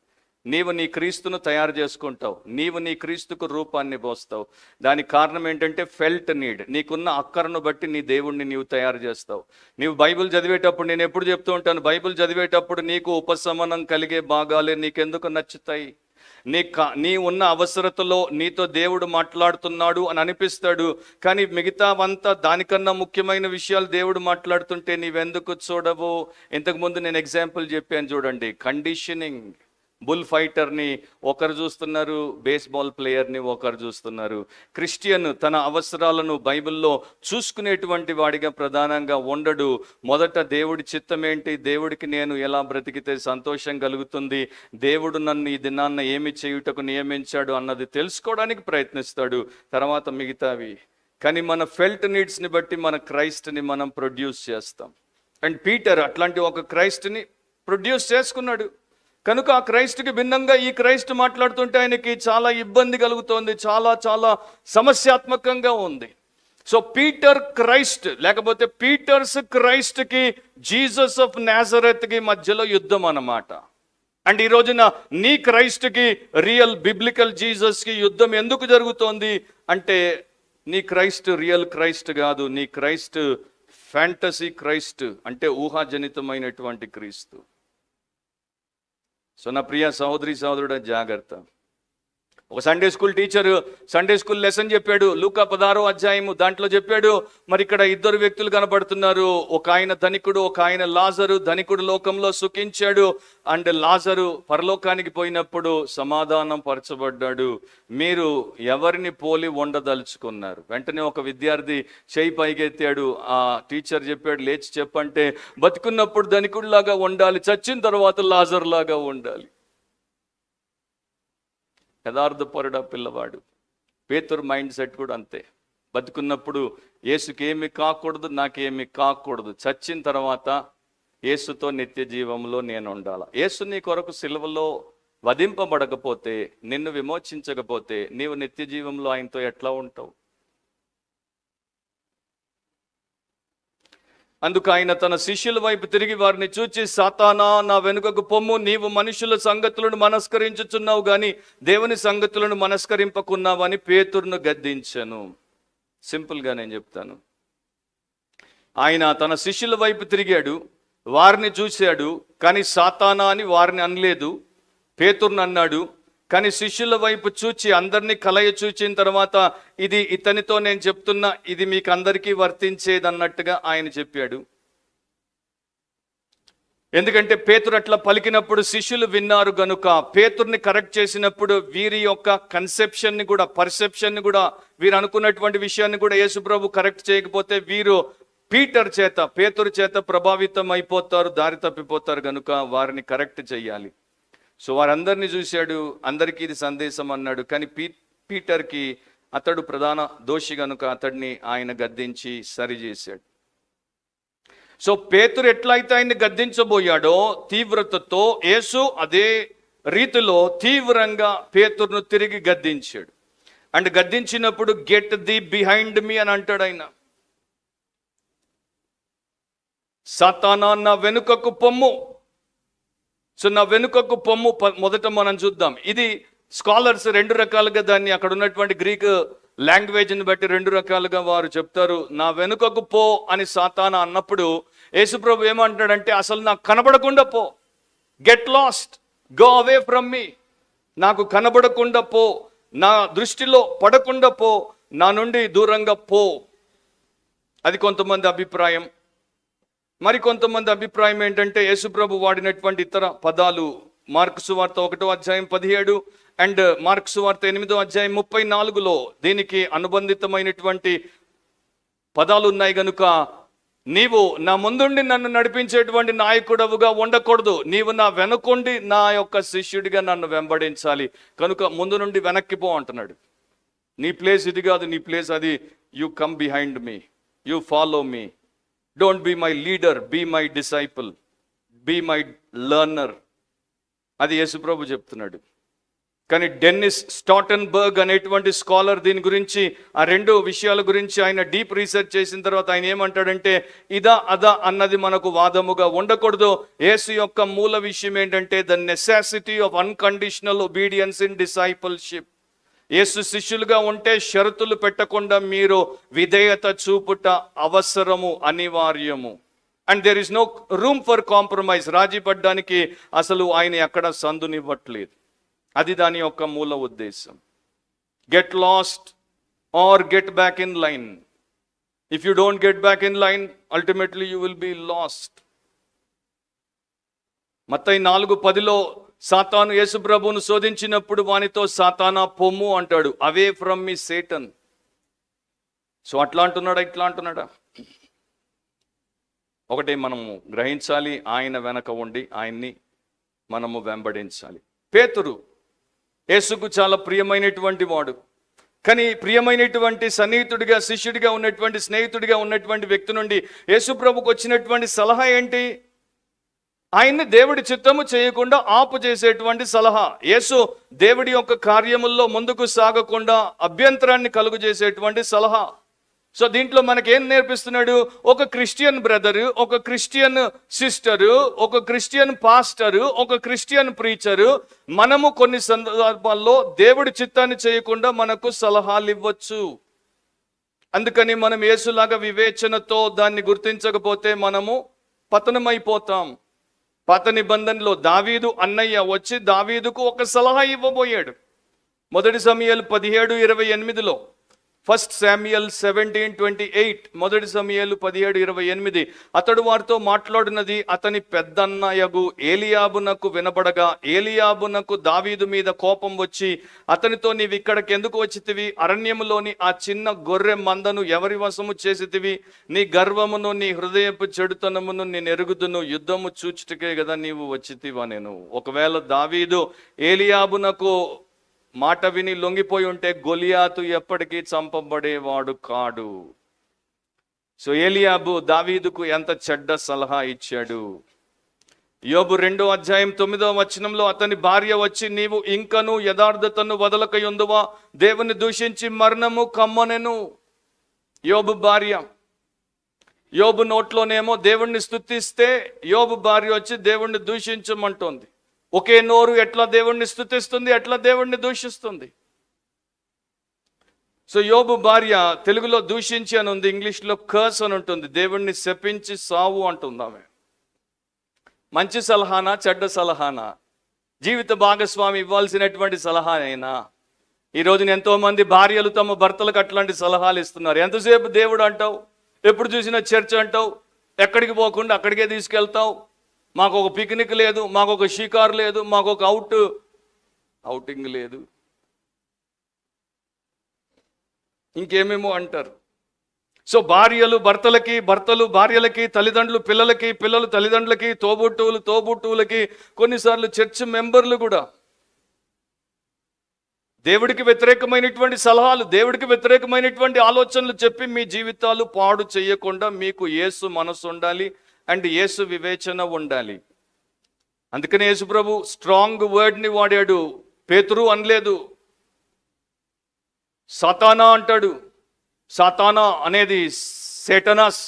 నీవు నీ క్రీస్తును తయారు చేసుకుంటావు, నీవు నీ క్రీస్తుకు రూపాన్ని పోస్తావు. దానికి కారణం ఏంటంటే ఫెల్ట్ నీడ్. నీకున్న అక్కరను బట్టి నీ దేవుణ్ణి నీవు తయారు చేస్తావు. నీవు బైబిల్ చదివేటప్పుడు, నేను ఎప్పుడు చెప్తూ ఉంటాను, బైబిల్ చదివేటప్పుడు నీకు ఉపశమనం కలిగే భాగాలే నీకెందుకు నచ్చుతాయి? నీ ఉన్న అవసరతలో నీతో దేవుడు మాట్లాడుతున్నాడు అని అనిపిస్తాడు, కానీ మిగతావంతా దానికన్నా ముఖ్యమైన విషయాలు దేవుడు మాట్లాడుతుంటే నీవెందుకు చూడవు? ఇంతకుముందు నేను ఎగ్జాంపుల్ చెప్పాను చూడండి, కండిషనింగ్. బుల్ ఫైటర్ని ఒకరు చూస్తున్నారు, బేస్బాల్ ప్లేయర్ని ఒకరు చూస్తున్నారు. క్రిస్టియన్ తన అవసరాలను బైబిల్లో చూసుకునేటువంటి వాడిగా ప్రధానంగా ఉండడు. మొదట దేవుడి చిత్తం ఏంటి, దేవుడికి నేను ఎలా బ్రతికితే సంతోషం కలుగుతుంది, దేవుడు నన్ను ఈ దినాన్న ఏమి చేయుటకు నియమించాడు అన్నది తెలుసుకోవడానికి ప్రయత్నిస్తాడు, తర్వాత మిగతావి. కానీ మన ఫెల్ట్ నీడ్స్ని బట్టి మన క్రైస్ట్ని మనం ప్రొడ్యూస్ చేస్తాం. అండ్ పీటర్ అట్లాంటి ఒక క్రైస్ట్ని ప్రొడ్యూస్ చేసుకున్నాడు. కనుక ఆ క్రైస్ట్కి భిన్నంగా ఈ క్రైస్ట్ మాట్లాడుతుంటే ఆయనకి చాలా ఇబ్బంది కలుగుతోంది, చాలా చాలా సమస్యాత్మకంగా ఉంది. సో పీటర్ క్రైస్ట్, లేకపోతే పీటర్స్ క్రైస్ట్కి, జీసస్ ఆఫ్ నాజరెత్కి మధ్యలో యుద్ధం అన్నమాట. అండ్ ఈ రోజున నీ క్రైస్ట్కి, రియల్ బిబ్లికల్ జీసస్కి యుద్ధం ఎందుకు జరుగుతోంది అంటే, నీ క్రైస్ట్ రియల్ క్రైస్ట్ కాదు, నీ క్రైస్ట్ ఫ్యాంటసీ క్రైస్ట్, అంటే ఊహాజనితమైనటువంటి క్రీస్తు. సో నా ప్రియ సహోదరి సహోదరుడు, జాగ్రత్త. ఒక Sunday school teacher Sunday school lesson చెప్పాడు, లూకా 16వ అధ్యాయము. దాంట్లో చెప్పాడు, మరి ఇక్కడ ఇద్దరు వ్యక్తులు కనబడుతున్నారు, ఒక ఆయన ధనికుడు, ఒక ఆయన లాజరు. ధనికుడు లోకంలో సుఖించాడు, అండ్ లాజరు పరలోకానికి పోయినప్పుడు సమాధానం పరచబడ్డాడు. మీరు ఎవరిని పోలి ఉండదలుచుకున్నారు? వెంటనే ఒక విద్యార్థి చేయి పైకెత్తాడు. ఆ టీచర్ చెప్పాడు, లేచి చెప్పంటే, బతుకున్నప్పుడు ధనికుడిలాగా ఉండాలి, చచ్చిన తర్వాత లాజర్ లాగా ఉండాలి. యథార్థపరుడ పిల్లవాడు. పేతురు మైండ్ సెట్ కూడా అంతే. బతుకున్నప్పుడు యేసుకేమి కాకూడదు, నాకేమి కాకూడదు, చచ్చిన తర్వాత యేసుతో నిత్య జీవంలో నేను ఉండాలి. యేసు నీ కొరకు సిలువలో వధింపబడకపోతే, నిన్ను విమోచించకపోతే నీవు నిత్య జీవంలో ఆయనతో ఎట్లా ఉంటావు? అందుకు ఆయన తన శిష్యుల వైపు తిరిగి వారిని చూచి, సాతానా, నా వెనుకకు పొమ్ము, నీవు మనుషుల సంగతులను మనస్కరించుచున్నావు గాని దేవుని సంగతులను మనస్కరింపకున్నావు అని పేతురును గద్దించెను. సింపుల్గా నేను చెప్తాను. ఆయన తన శిష్యుల వైపు తిరిగాడు, వారిని చూశాడు, కానీ సాతానా అని వారిని అనలేదు, పేతురును అన్నాడు. కానీ శిష్యుల వైపు చూచి అందరినీ కలయ చూచిన తర్వాత, ఇది ఇతనితో నేను చెప్తున్నా, ఇది మీకు అందరికీ వర్తించేది అన్నట్టుగా ఆయన చెప్పాడు. ఎందుకంటే పేతురు అట్లా పలికినప్పుడు శిష్యులు విన్నారు గనుక, పేతుర్ని కరెక్ట్ చేసినప్పుడు వీరి యొక్క కన్సెప్షన్ని కూడా, పర్సెప్షన్ని కూడా, వీరు అనుకున్నటువంటి విషయాన్ని కూడా యేసుప్రభు కరెక్ట్ చేయకపోతే వీరు పేతురు చేత ప్రభావితం అయిపోతారు, దారి తప్పిపోతారు. గనుక వారిని కరెక్ట్ చేయాలి. సో వారందరినీ చూశాడు, అందరికీ ఇది సందేశం అన్నాడు. కానీ పీటర్కి, అతడు ప్రధాన దోషి గనుక అతడిని ఆయన గద్దించి సరిచేశాడు. సో పేతురు ఎట్లయితే ఆయన్ని గద్దించబోయాడో తీవ్రతతో, యేసు అదే రీతిలో తీవ్రంగా పేతురును తిరిగి గద్దించాడు. అండ్ గద్దించినప్పుడు, గెట్ ది బిహైండ్ మీ అని అంటాడు ఆయన. సాతానా, నా వెనుకకు పొమ్ము. సో నా వెనుకకు పొమ్ము మొదట మనం చూద్దాం. ఇది స్కాలర్స్ రెండు రకాలుగా దాన్ని, అక్కడ ఉన్నటువంటి గ్రీక్ లాంగ్వేజ్ని బట్టి రెండు రకాలుగా వారు చెప్తారు. నా వెనుకకు పో అని సాతానా అన్నప్పుడు యేసుప్రభు ఏమంటాడంటే, అసలు నాకు కనబడకుండా పో, get lost, go away from మీ. నాకు కనబడకుండా పో, నా దృష్టిలో పడకుండా పో, నా నుండి దూరంగా పో. అది కొంతమంది అభిప్రాయం. మరి కొంతమంది అభిప్రాయం ఏంటంటే, యేసుప్రభు వాడినటువంటి ఇతర పదాలు, మార్కు సువార్త 1వ అధ్యాయం 17 అండ్ మార్కు సువార్త 8వ అధ్యాయం 34లో దీనికి అనుబంధితమైనటువంటి పదాలు ఉన్నాయి. గనుక నీవు నా ముందుండి నన్ను నడిపించేటువంటి నాయకుడవుగా ఉండకూడదు, నీవు నా వెనుకొండి నా యొక్క శిష్యుడిగా నన్ను వెంబడించాలి. కనుక ముందు నుండి వెనక్కి పో అంటున్నాడు. నీ ప్లేస్ ఇది కాదు, నీ ప్లేస్ అది, you come behind me, you follow me, don't be my leader, be my disciple, be my learner. అది యేసుప్రభు చెప్తున్నాడు. కానీ డెన్నిస్ స్టాటన్బర్గ్ అనేటువంటి స్కాలర్ దీని గురించి, ఆ రెండు విషయాల గురించి ఆయన డీప్ రీసెర్చ్ చేసిన తర్వాత ఆయన ఏమంటాడంటే, ఇదా అదా అన్నది మనకు వాదముగా ఉండకూడదు. యేసు యొక్క మూల విషయం ఏంటంటే the necessity of unconditional obedience in discipleship. యేసు శిష్యులుగా ఉంటే షరతులు పెట్టకుండా మీరు విధేయత చూపుట అవసరము, అనివార్యము. And there is no room for compromise. రాజీ పడ్డానికి అసలు ఆయన ఎక్కడ సందునివ్వట్లేదు. అది దాని యొక్క మూల ఉద్దేశం. Get lost or get back in line. If you don't get back in line, ultimately you will be lost. Mattayi 4:10 సాతాను యేసు ప్రభువును శోధించినప్పుడు వానితో, సాతానా పొమ్ము అంటాడు, away from me Satan. So అట్లా అంటున్నాడా, ఇట్లా అంటున్నాడా? ఒకటే మనము గ్రహించాలి, ఆయన వెనక ఉండి ఆయన్ని మనము వెంబడించాలి. పేతురు యేసుకు చాలా ప్రియమైనటువంటి వాడు. కానీ ప్రియమైనటువంటి సన్నిహితుడిగా, శిష్యుడిగా ఉన్నటువంటి, స్నేహితుడిగా ఉన్నటువంటి వ్యక్తి నుండి యేసు ప్రభుకు వచ్చినటువంటి సలహా ఏంటి? ఆయన్ని దేవుడి చిత్తము చేయకుండా ఆపు చేసేటువంటి సలహా. యేసు దేవుడి యొక్క కార్యముల్లో ముందుకు సాగకుండా అభ్యంతరాన్ని కలుగు చేసేటువంటి సలహా. సో దీంట్లో మనకేం నేర్పిస్తున్నాడు? ఒక క్రిస్టియన్ బ్రదరు, ఒక క్రిస్టియన్ సిస్టరు, ఒక క్రిస్టియన్ పాస్టరు, ఒక క్రిస్టియన్ ప్రీచరు మనము కొన్ని సందర్భాల్లో దేవుడి చిత్తాన్ని చేయకుండా మనకు సలహాలు ఇవ్వచ్చు. అందుకని మనం యేసులాగా వివేచనతో దాన్ని గుర్తించకపోతే మనము పతనమైపోతాం. పాత నిబంధనలో దావీదు అన్నయ్య వచ్చి దావీదుకు ఒక సలహా ఇవ్వబోయాడు. 1 సమూయేలు 17:28, 1 Samuel 17:28, 1 సమూయేలు 17:28. అతడు వారితో మాట్లాడినది అతని పెద్దన్నయగు ఏలియాబునకు వినబడగా, ఏలియాబునకు దావీదు మీద కోపం వచ్చి అతనితో, నీవు ఇక్కడికి ఎందుకు వచ్చితివి? అరణ్యములోని ఆ చిన్న గొర్రె మందను ఎవరి వశము చేసితివి? నీ గర్వమును, నీ హృదయపు చెడుతనమును నేను ఎరుగుదును, యుద్ధము చూచుటకే కదా నీవు వచ్చితివా నేను. ఒకవేళ దావీదు ఏలియాబునకు మాట విని లొంగిపోయి ఉంటే గొలియాతు ఎప్పటికీ చంపబడేవాడు కాడు. సో ఏలియాబు దావీదుకు ఎంత చెడ్డ సలహా ఇచ్చాడు. యోబు 2:9 అతని భార్య వచ్చి, నీవు ఇంకను యథార్థతను వదలకయుందువా? దేవుని దూషించి మరణము కమ్మనెను. యోబు భార్య, యోబు నోట్లోనేమో దేవుణ్ణి స్తుతిస్తే యోబు భార్య వచ్చి దేవుణ్ణి దూషించమంటోంది. ఒకే నోరు ఎట్లా దేవుణ్ణి స్తుతిస్తుంది, ఎట్లా దేవుణ్ణి దూషిస్తుంది? సో యోబు భార్య తెలుగులో దూషించి అని ఉంది, ఇంగ్లీష్లో కర్స్ అని ఉంటుంది. దేవుణ్ణి శపించి సావు అంటుంది ఆమె. మంచి సలహానా, చెడ్డ సలహానా? జీవిత భాగస్వామి ఇవ్వాల్సినటువంటి సలహా అయినా? ఈ రోజున ఎంతో మంది భార్యలు తమ భర్తలకు అట్లాంటి సలహాలు ఇస్తున్నారు. ఎంతసేపు దేవుడు అంటావు, ఎప్పుడు చూసినా చర్చ్ అంటావు, ఎక్కడికి పోకుండా అక్కడికే తీసుకెళ్తావు, మాకు ఒక పిక్నిక్ లేదు, మాకు ఒక షికారు లేదు, మాకు ఒక అవుటింగ్ లేదు, ఇంకేమేమో అంటారు. సో భార్యలు భర్తలకి, భర్తలు భార్యలకి, తల్లిదండ్రులు పిల్లలకి, పిల్లలు తల్లిదండ్రులకి, తోబుట్టువులకి, కొన్నిసార్లు చర్చ్ మెంబర్లు కూడా దేవుడికి వ్యతిరేకమైనటువంటి సలహాలు, దేవుడికి వ్యతిరేకమైనటువంటి ఆలోచనలు చెప్పి మీ జీవితాలు పాడు చేయకుండా మీకు యేసు మనసు ఉండాలి అండ్ యేసు వివేచన ఉండాలి. అందుకని యేసు ప్రభు స్ట్రాంగ్ వర్డ్ని వాడాడు. పేతురు అనలేదు, సాతానా అంటాడు. సాతానా అనేది సేటనాస్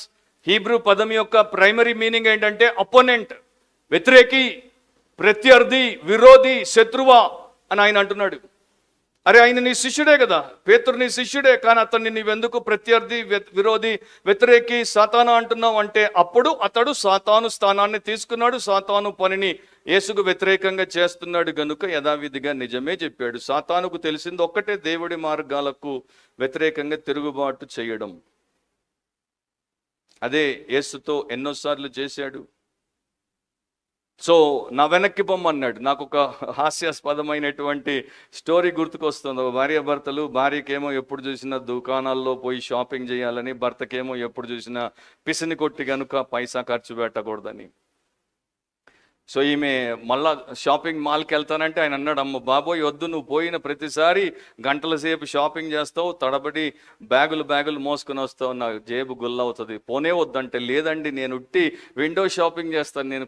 హీబ్రూ పదం యొక్క ప్రైమరీ మీనింగ్ ఏంటంటే అపోనెంట్, వ్యతిరేకి, ప్రత్యర్థి, విరోధి, శత్రువా అని ఆయన అంటున్నాడు. అరే ఆయన నీ శిష్యుడే కదా, పేతురు నీ శిష్యుడే, కానీ అతన్ని నీవెందుకు ప్రత్యర్థి, విరోధి, వ్యతిరేకి, సాతాను అంటున్నావు అంటే అప్పుడు అతడు సాతాను స్థానాన్ని తీసుకున్నాడు, సాతాను పనిని యేసుకు వ్యతిరేకంగా చేస్తున్నాడు గనుక యథావిధిగా నిజమే చెప్పాడు. సాతానుకు తెలిసింది ఒక్కటే, దేవుడి మార్గాలకు వ్యతిరేకంగా తిరుగుబాటు చేయడం. అదే యేసుతో ఎన్నోసార్లు చేశాడు. సో నా వెనక్కి పొమ్మన్నాడు. నాకు ఒక హాస్యాస్పదమైనటువంటి స్టోరీ గుర్తుకొస్తుంది. భార్యాభర్తలు, భార్యకేమో ఎప్పుడు చూసినా దుకాణాల్లో పోయి షాపింగ్ చేయాలని, భర్తకేమో ఎప్పుడు చూసినా పిసిని కొట్టి కనుక పైసా ఖర్చు పెట్టకూడదని. సో ఈమె మళ్ళా షాపింగ్ మాల్కి వెళ్తానంటే ఆయన అన్నాడు, అమ్మ బాబోయ్ వద్దు, నువ్వు పోయిన ప్రతిసారి గంటల సేపు షాపింగ్ చేస్తావు, తడబడి బ్యాగులు మోసుకొని వస్తావు, నా జేబు గుల్లవుతుంది, పోనే వద్దంటే లేదండి నేను ఉట్టి విండో షాపింగ్ చేస్తాను, నేను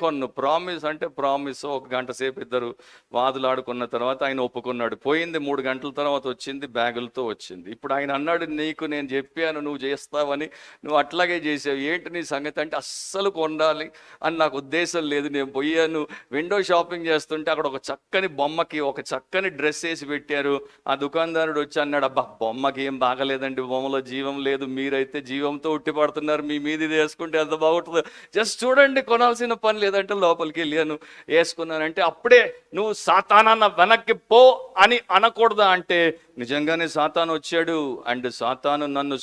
కొన్ను ప్రామిస్ అంటే ప్రామిస్. ఒక గంట సేపు ఇద్దరు వాదులాడుకున్న తర్వాత ఆయన ఒప్పుకున్నాడు. పోయింది 3 గంటల తర్వాత వచ్చింది, బ్యాగులతో వచ్చింది. ఇప్పుడు ఆయన అన్నాడు, నీకు నేను చెప్పాను నువ్వు చేస్తావని, నువ్వు అట్లాగే చేసావు, ఏంటి నీ సంగతి అంటే అస్సలు కొండాలి అని నాకు ఉద్దేశం లేదు, నేను పోయాను. విండో షాపింగ్ చేస్తుంటే అక్కడ ఒక చక్కని బొమ్మకి ఒక చక్కని డ్రెస్ వేసి పెట్టారు. ఆ దుకాణదారుడు వచ్చి అన్నాడు, అబ్బా బొమ్మకి ఏం బాగలేదండి, బొమ్మలో జీవం లేదు, మీరైతే జీవంతో ఉట్టి పడుతున్నారు, మీ మీద ఇది వేసుకుంటే ఎంత బాగుంటుందో, జస్ట్ చూడండి, కొనాల్సిన పని లేదంటే లోపలికి వెళ్ళాను వేసుకున్నానంటే, అప్పుడే నువ్వు సాతానా నా వెనక్కి పో అని అనకూడదా అంటే, నిజంగానే సాతాను వచ్చాడు అండ్ సాతాను నన్ను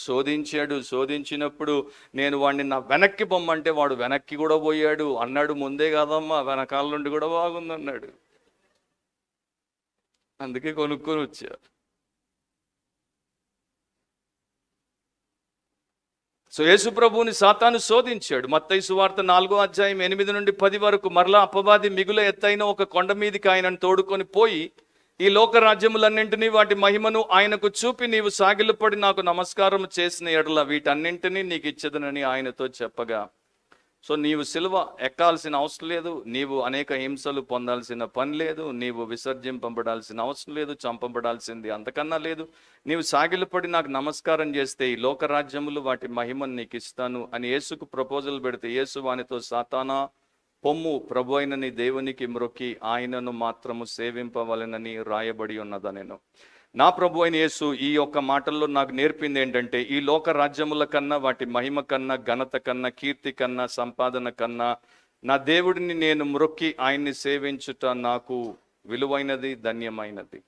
శోధించినప్పుడు నేను వాడిని నా వెనక్కి పొమ్మంటే వాడు వెనక్కి కూడా పోయాడు అన్నాడు. ముందే కాదమ్మా, వెనకాల నుండి కూడా బాగుందన్నాడు, అందుకే కొనుక్కొని వచ్చారు. సో యేసు ప్రభువుని సాతాను శోధించాడు. మత్తయి సువార్త 4వ అధ్యాయం 8 నుండి 10 వరకు, మరలా అపవాది మిగుల ఎత్తైన ఒక కొండ మీదకి ఆయనను తోడుకొని పోయి, ఈ లోక రాజ్యములన్నింటినీ వాటి మహిమను ఆయనకు చూపి, నీవు సాగిలపడి నాకు నమస్కారం చేసిన ఎడల వీటన్నింటినీ నీకు ఇచ్చేదనని ఆయనతో చెప్పగా, సో నీవు సిలువ ఎక్కాల్సిన అవసరం లేదు, నీవు అనేక హింసలు పొందాల్సిన పని లేదు, నీవు విసర్జింపబడాల్సిన అవసరం లేదు, చంపబడాల్సింది అంతకన్నా లేదు, నీవు సాగిలపడి నాకు నమస్కారం చేస్తే ఈ లోక రాజ్యములు వాటి మహిమను నీకు ఇస్తాను అని యేసుకు ప్రపోజల్ పెడితే, యేసు వానితో, సాతానా పొమ్ము, ప్రభు అయిన నీ దేవునికి మ్రొక్కి ఆయనను మాత్రము సేవింపవలెనని రాయబడి ఉన్నదనెను. నా ప్రభు అయిన యేసు ఈ యొక్క మాటల్లో నాకు నేర్పింది ఏంటంటే, ఈ లోక రాజ్యముల కన్నా, వాటి మహిమ కన్నా, ఘనత కన్నా, కీర్తి కన్నా, సంపాదన కన్నా నా దేవుడిని నేను మ్రొక్కి ఆయన్ని సేవించుట నాకు విలువైనది, ధన్యమైనది.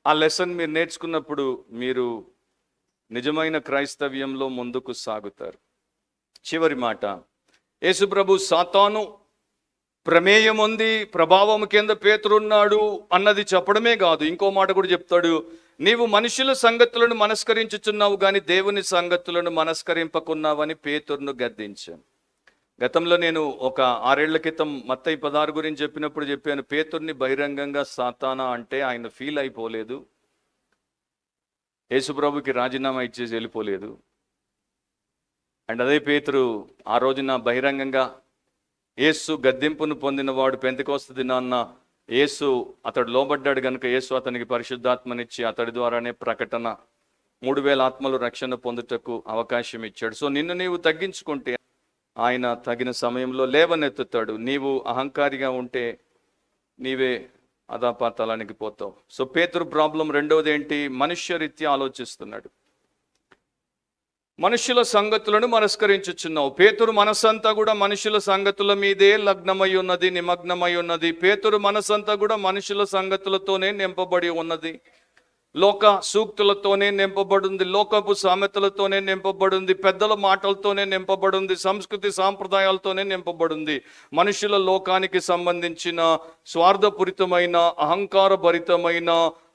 ఆ లెసన్ మీరు నేర్చుకున్నప్పుడు మీరు నిజమైన క్రైస్తవ్యంలో ముందుకు సాగుతారు. చివరి మాట, యేసు ప్రభు సాతాను ప్రమేయం ఉంది, ప్రభావం కింద పేతురున్నాడు అన్నది చెప్పడమే కాదు, ఇంకో మాట కూడా చెప్తాడు, నీవు మనుషుల సంగతులను మనస్కరించుచున్నావు కానీ దేవుని సంగతులను మనస్కరింపకున్నావని పేతురును గద్దించాను. గతంలో నేను ఒక 6 ఏళ్ల క్రితం మత్తయి 16 గురించి చెప్పాను. పేతుర్ని బహిరంగంగా సాతానా అంటే ఆయన ఫీల్ అయిపోలేదు, యేసుప్రభుకి రాజీనామా ఇచ్చేసి వెళ్ళిపోలేదు. అండ్ అదే పేతురు ఆ రోజున బహిరంగంగా యేసు గద్దింపును పొందినవాడు, పెంతెకొస్తు దినాన్న యేసు అతడు లోబడ్డాడు కనుక యేసు అతనికి పరిశుద్ధాత్మనిచ్చి అతడి ద్వారానే ప్రకటన 3000 ఆత్మలు రక్షణ పొందుటకు అవకాశం ఇచ్చాడు. సో నిన్ను నీవు తగ్గించుకుంటే ఆయన తగిన సమయంలో లేవనెత్తుతాడు. నీవు అహంకారిగా ఉంటే నీవే అధాపాతాళానికి పోతావు. సో పేతురు ప్రాబ్లం రెండవది ఏంటి? మనుష్యరీత్యా ఆలోచిస్తున్నాడు, మనుషుల సంగతులను మనస్కరించుచున్నావు. పేతురు మనసంతా కూడా మనుషుల సంగతుల మీదే లగ్నమై ఉన్నది, నిమగ్నమై ఉన్నది. పేతురు మనసంతా కూడా మనుషుల సంగతులతోనే నింపబడి ఉన్నది, లోక సూక్తులతోనే నింపబడింది, లోకపు సామెతలతోనే నింపబడింది, పెద్దల మాటలతోనే నింపబడింది, సంస్కృతి సాంప్రదాయాలతోనే నింపబడింది. మనుషుల లోకానికి సంబంధించిన స్వార్థపూరితమైన, అహంకారభరితమైన,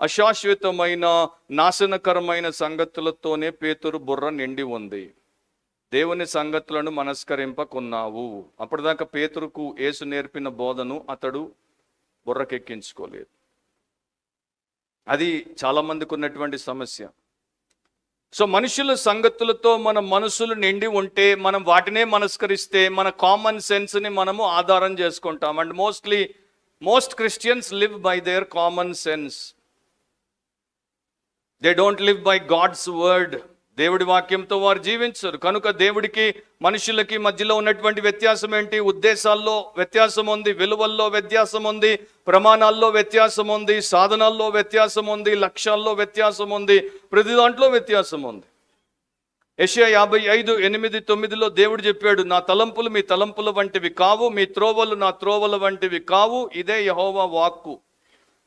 అశాశ్వతమైన, నాశనకరమైన సంగతులతోనే పేతురు బుర్ర నిండి ఉంది. దేవుని సంగతులను మనస్కరింపకున్నావు. అప్పటిదాకా పేతురుకు యేసు నేర్పిన బోధను అతడు బుర్రకెక్కించుకోలేదు. అది చాలా మందికి ఉన్నటువంటి సమస్య. సో మనుషుల సంగతులతో మన మనసులు నిండి ఉంటే, మనం వాటినే మనస్కరిస్తే మన కామన్ సెన్స్ని మనము ఆధారం చేసుకుంటాం. And most Christians live by their common sense. They don't live by God's word. దేవుడి వాక్యంతో వారు జీవించరు. కనుక దేవుడికి మనుషులకి మధ్యలో ఉన్నటువంటి వ్యత్యాసం ఏంటి? ఉద్దేశాల్లో వ్యత్యాసం ఉంది, విలువల్లో వ్యత్యాసం ఉంది, ప్రమాణాల్లో వ్యత్యాసం ఉంది, సాధనాల్లో వ్యత్యాసం ఉంది, లక్ష్యాల్లో వ్యత్యాసం ఉంది, ప్రతి దాంట్లో వ్యత్యాసం ఉంది. యెషయా 55:8-9లో దేవుడు చెప్పాడు, నా తలంపులు మీ తలంపుల వంటివి కావు, మీ త్రోవలు నా త్రోవల వంటివి కావు, ఇదే యెహోవా వాక్కు.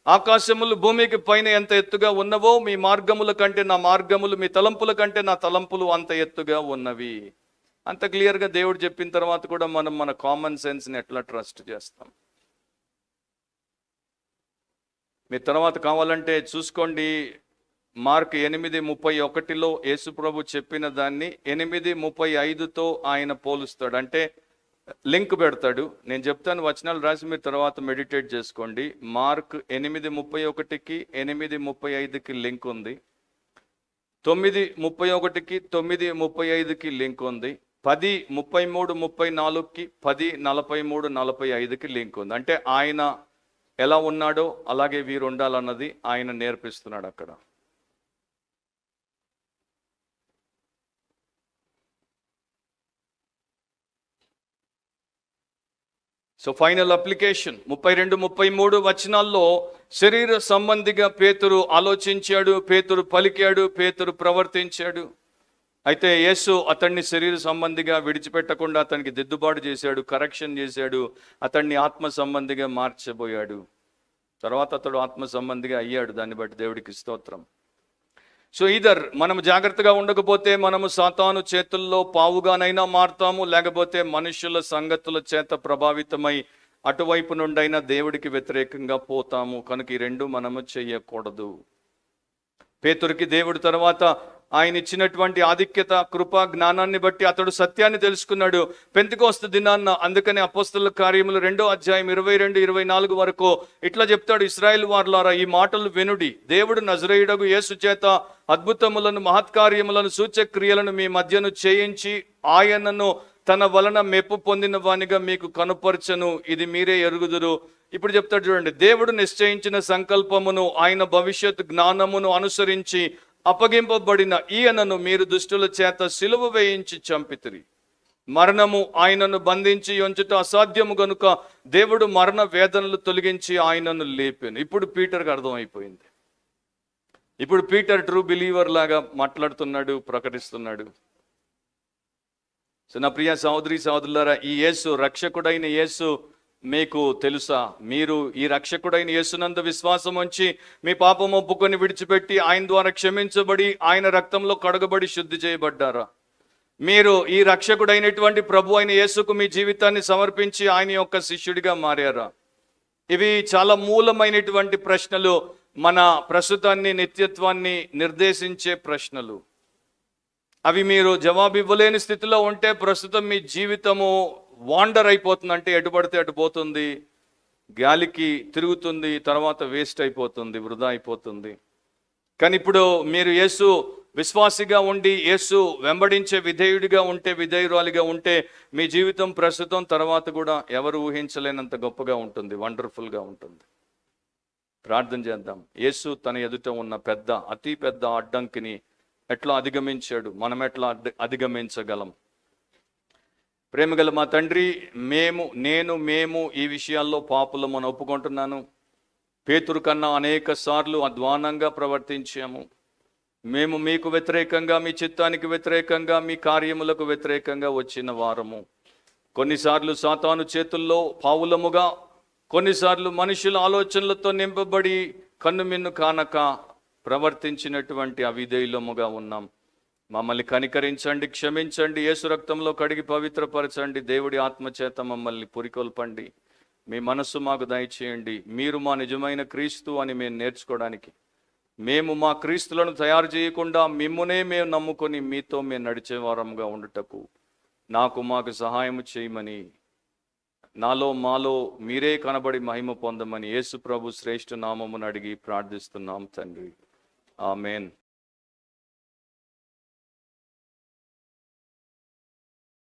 ఆకాశములు భూమికి పైన ఎంత ఎత్తుగా ఉన్నవో మీ మార్గముల కంటే నా మార్గములు, మీ తలంపుల కంటే నా తలంపులు అంత ఎత్తుగా ఉన్నవి. అంత క్లియర్గా దేవుడు చెప్పిన తర్వాత కూడా మనం మన కామన్ సెన్స్ని ఎట్లా ట్రస్ట్ చేస్తాం? మీ తర్వాత కావాలంటే చూసుకోండి, మార్క్ 8:31లో యేసుప్రభు చెప్పిన దాన్ని 8:35తో ఆయన పోలుస్తాడు. అంటే లింక్ పెడతాడు. నేను చెప్తాను, వచనాలు రాసి మీరు తర్వాత మెడిటేట్ చేసుకోండి. మార్క్ 8:31కి 8:35కి లింక్ ఉంది. 9:31కి 9:35కి లింక్ ఉంది. 10:33, 34కి 10:43, 45కి లింక్ ఉంది. అంటే ఆయన ఎలా ఉన్నాడో అలాగే వీరు ఉండాలన్నది ఆయన నేర్పిస్తున్నాడు అక్కడ. సో ఫైనల్ అప్లికేషన్ 32, 33 వచనాల్లో శరీర సంబంధిగా పేతురు ఆలోచించాడు, పేతురు పలికాడు, పేతురు ప్రవర్తించాడు. అయితే యేసు అతన్ని శరీర సంబంధిగా విడిచిపెట్టకుండా అతనికి దిద్దుబాటు చేశాడు, కరెక్షన్ చేశాడు, అతన్ని ఆత్మ సంబంధిగా మార్చబోయాడు. తర్వాత అతడు ఆత్మ సంబంధిగా అయ్యాడు. దాన్ని బట్టి దేవుడికి స్తోత్రం. సో మనము జాగ్రత్తగా ఉండకపోతే మనము సాతాను చేతుల్లో పావుగానైనా మారుతాము, లేకపోతే మనుషుల సంగతుల చేత ప్రభావితమై అటువైపు నుండైనా దేవుడికి వ్యతిరేకంగా పోతాము. కనుక ఈ రెండు మనము చెయ్యకూడదు. పేతురికి దేవుడి తర్వాత ఆయన ఇచ్చినటువంటి ఆధిక్యత, కృప, జ్ఞానాన్ని బట్టి అతడు సత్యాన్ని తెలుసుకున్నాడు. పెంతెకోస్తు దినాన్న అందుకని అపోస్తలుల కార్యములు 2వ అధ్యాయం 22, 24 వరకు ఇట్లా చెప్తాడు, ఇశ్రాయేలు వారలారా ఈ మాటలు వినుడి. దేవుడు నజరేయుడగు యేసు చేత అద్భుతములను, మహత్కార్యములను, సూచక్రియలను మీ మధ్యను చేయించి ఆయనను తన వలన మెప్పు పొందిన వానిగా మీకు కనుపరచను, ఇది మీరే ఎరుగుదురు. ఇప్పుడు చెప్తాడు చూడండి, దేవుడు నిశ్చయించిన సంకల్పమును, ఆయన భవిష్యత్ జ్ఞానమును అనుసరించి అప్పగింపబడిన ఈయనను మీరు దుష్టుల చేత సిలువ వేయించి చంపితిరి. మరణము ఆయనను బంధించి ఉంచుట అసాధ్యము గనుక దేవుడు మరణ వేదనలు తొలగించి ఆయనను లేపాను. ఇప్పుడు పీటర్కి అర్థమైపోయింది. ఇప్పుడు పీటర్ ట్రూ బిలీవర్ లాగా మాట్లాడుతున్నాడు, ప్రకటిస్తున్నాడు. సో నా ప్రియ సహోదరి సహోదరులారా, ఈ యేసు, రక్షకుడైన యేసు మీకు తెలుసా? మీరు ఈ రక్షకుడైన యేసునందు విశ్వాసం ఉంచి మీ పాపం ఒప్పుకొని విడిచిపెట్టి ఆయన ద్వారా క్షమించబడి ఆయన రక్తంలో కడగబడి శుద్ధి చేయబడ్డారా? మీరు ఈ రక్షకుడైనటువంటి ప్రభు అయిన యేసుకు మీ జీవితాన్ని సమర్పించి ఆయన యొక్క శిష్యుడిగా మారారా? ఇవి చాలా మూలమైనటువంటి ప్రశ్నలు, మన ప్రస్తుతాన్ని, నిత్యత్వాన్ని నిర్దేశించే ప్రశ్నలు. అవి మీరు జవాబు ఇవ్వలేని స్థితిలో ఉంటే ప్రస్తుతం మీ జీవితము వాండర్ అయిపోతుంది. అంటే ఎటు పడితే అటు పోతుంది, గాలికి తిరుగుతుంది, తర్వాత వేస్ట్ అయిపోతుంది, వృధా అయిపోతుంది. కానీ ఇప్పుడు మీరు యేసు విశ్వాసిగా ఉండి యేసు వెంబడించే విధేయుడిగా ఉంటే, విధేయురాలిగా ఉంటే మీ జీవితం ప్రస్తుతం తర్వాత కూడా ఎవరు ఊహించలేనంత గొప్పగా ఉంటుంది, వండర్ఫుల్గా ఉంటుంది. ప్రార్థన చేద్దాం. యేసు తన ఎదుట ఉన్న అతి పెద్ద అడ్డంకిని ఎట్లా అధిగమించాడు, మనం ఎట్లా అధిగమించగలం? ప్రేమగల మా తండ్రి, మేము ఈ విషయాల్లో పాపులమని ఒప్పుకుంటున్నాను. పేతురు కన్నా అనేక సార్లు అధ్వానంగా ప్రవర్తించాము. మేము మీకు వ్యతిరేకంగా, మీ చిత్తానికి వ్యతిరేకంగా, మీ కార్యములకు వ్యతిరేకంగా వచ్చిన వారము. కొన్నిసార్లు సాతాను చేతుల్లో పావులముగా, కొన్నిసార్లు మనుషుల ఆలోచనలతో నింపబడి కన్నుమిన్ను కానక ప్రవర్తించినటువంటి అవిధేయులముగా ఉన్నాం. మమ్మల్ని కనికరించండి, క్షమించండి, యేసు రక్తంలో కడిగి పవిత్రపరచండి. దేవుడి ఆత్మచేత మమ్మల్ని పురికొల్పండి. మీ మనస్సు మాకు దయచేయండి. మీరు మా నిజమైన క్రీస్తు అని మేము నేర్చుకోవడానికి, మేము మా క్రీస్తులను తయారు చేయకుండా మిమ్మునే మేము నమ్ముకొని మీతో మేము నడిచే వారంగా ఉండుటకు మాకు సహాయం చేయమని, మాలో మీరే కనబడి మహిమ పొందమని యేసు ప్రభు శ్రేష్ఠ నామమును అడిగి ప్రార్థిస్తున్నాం తండ్రి. ఆమెన్.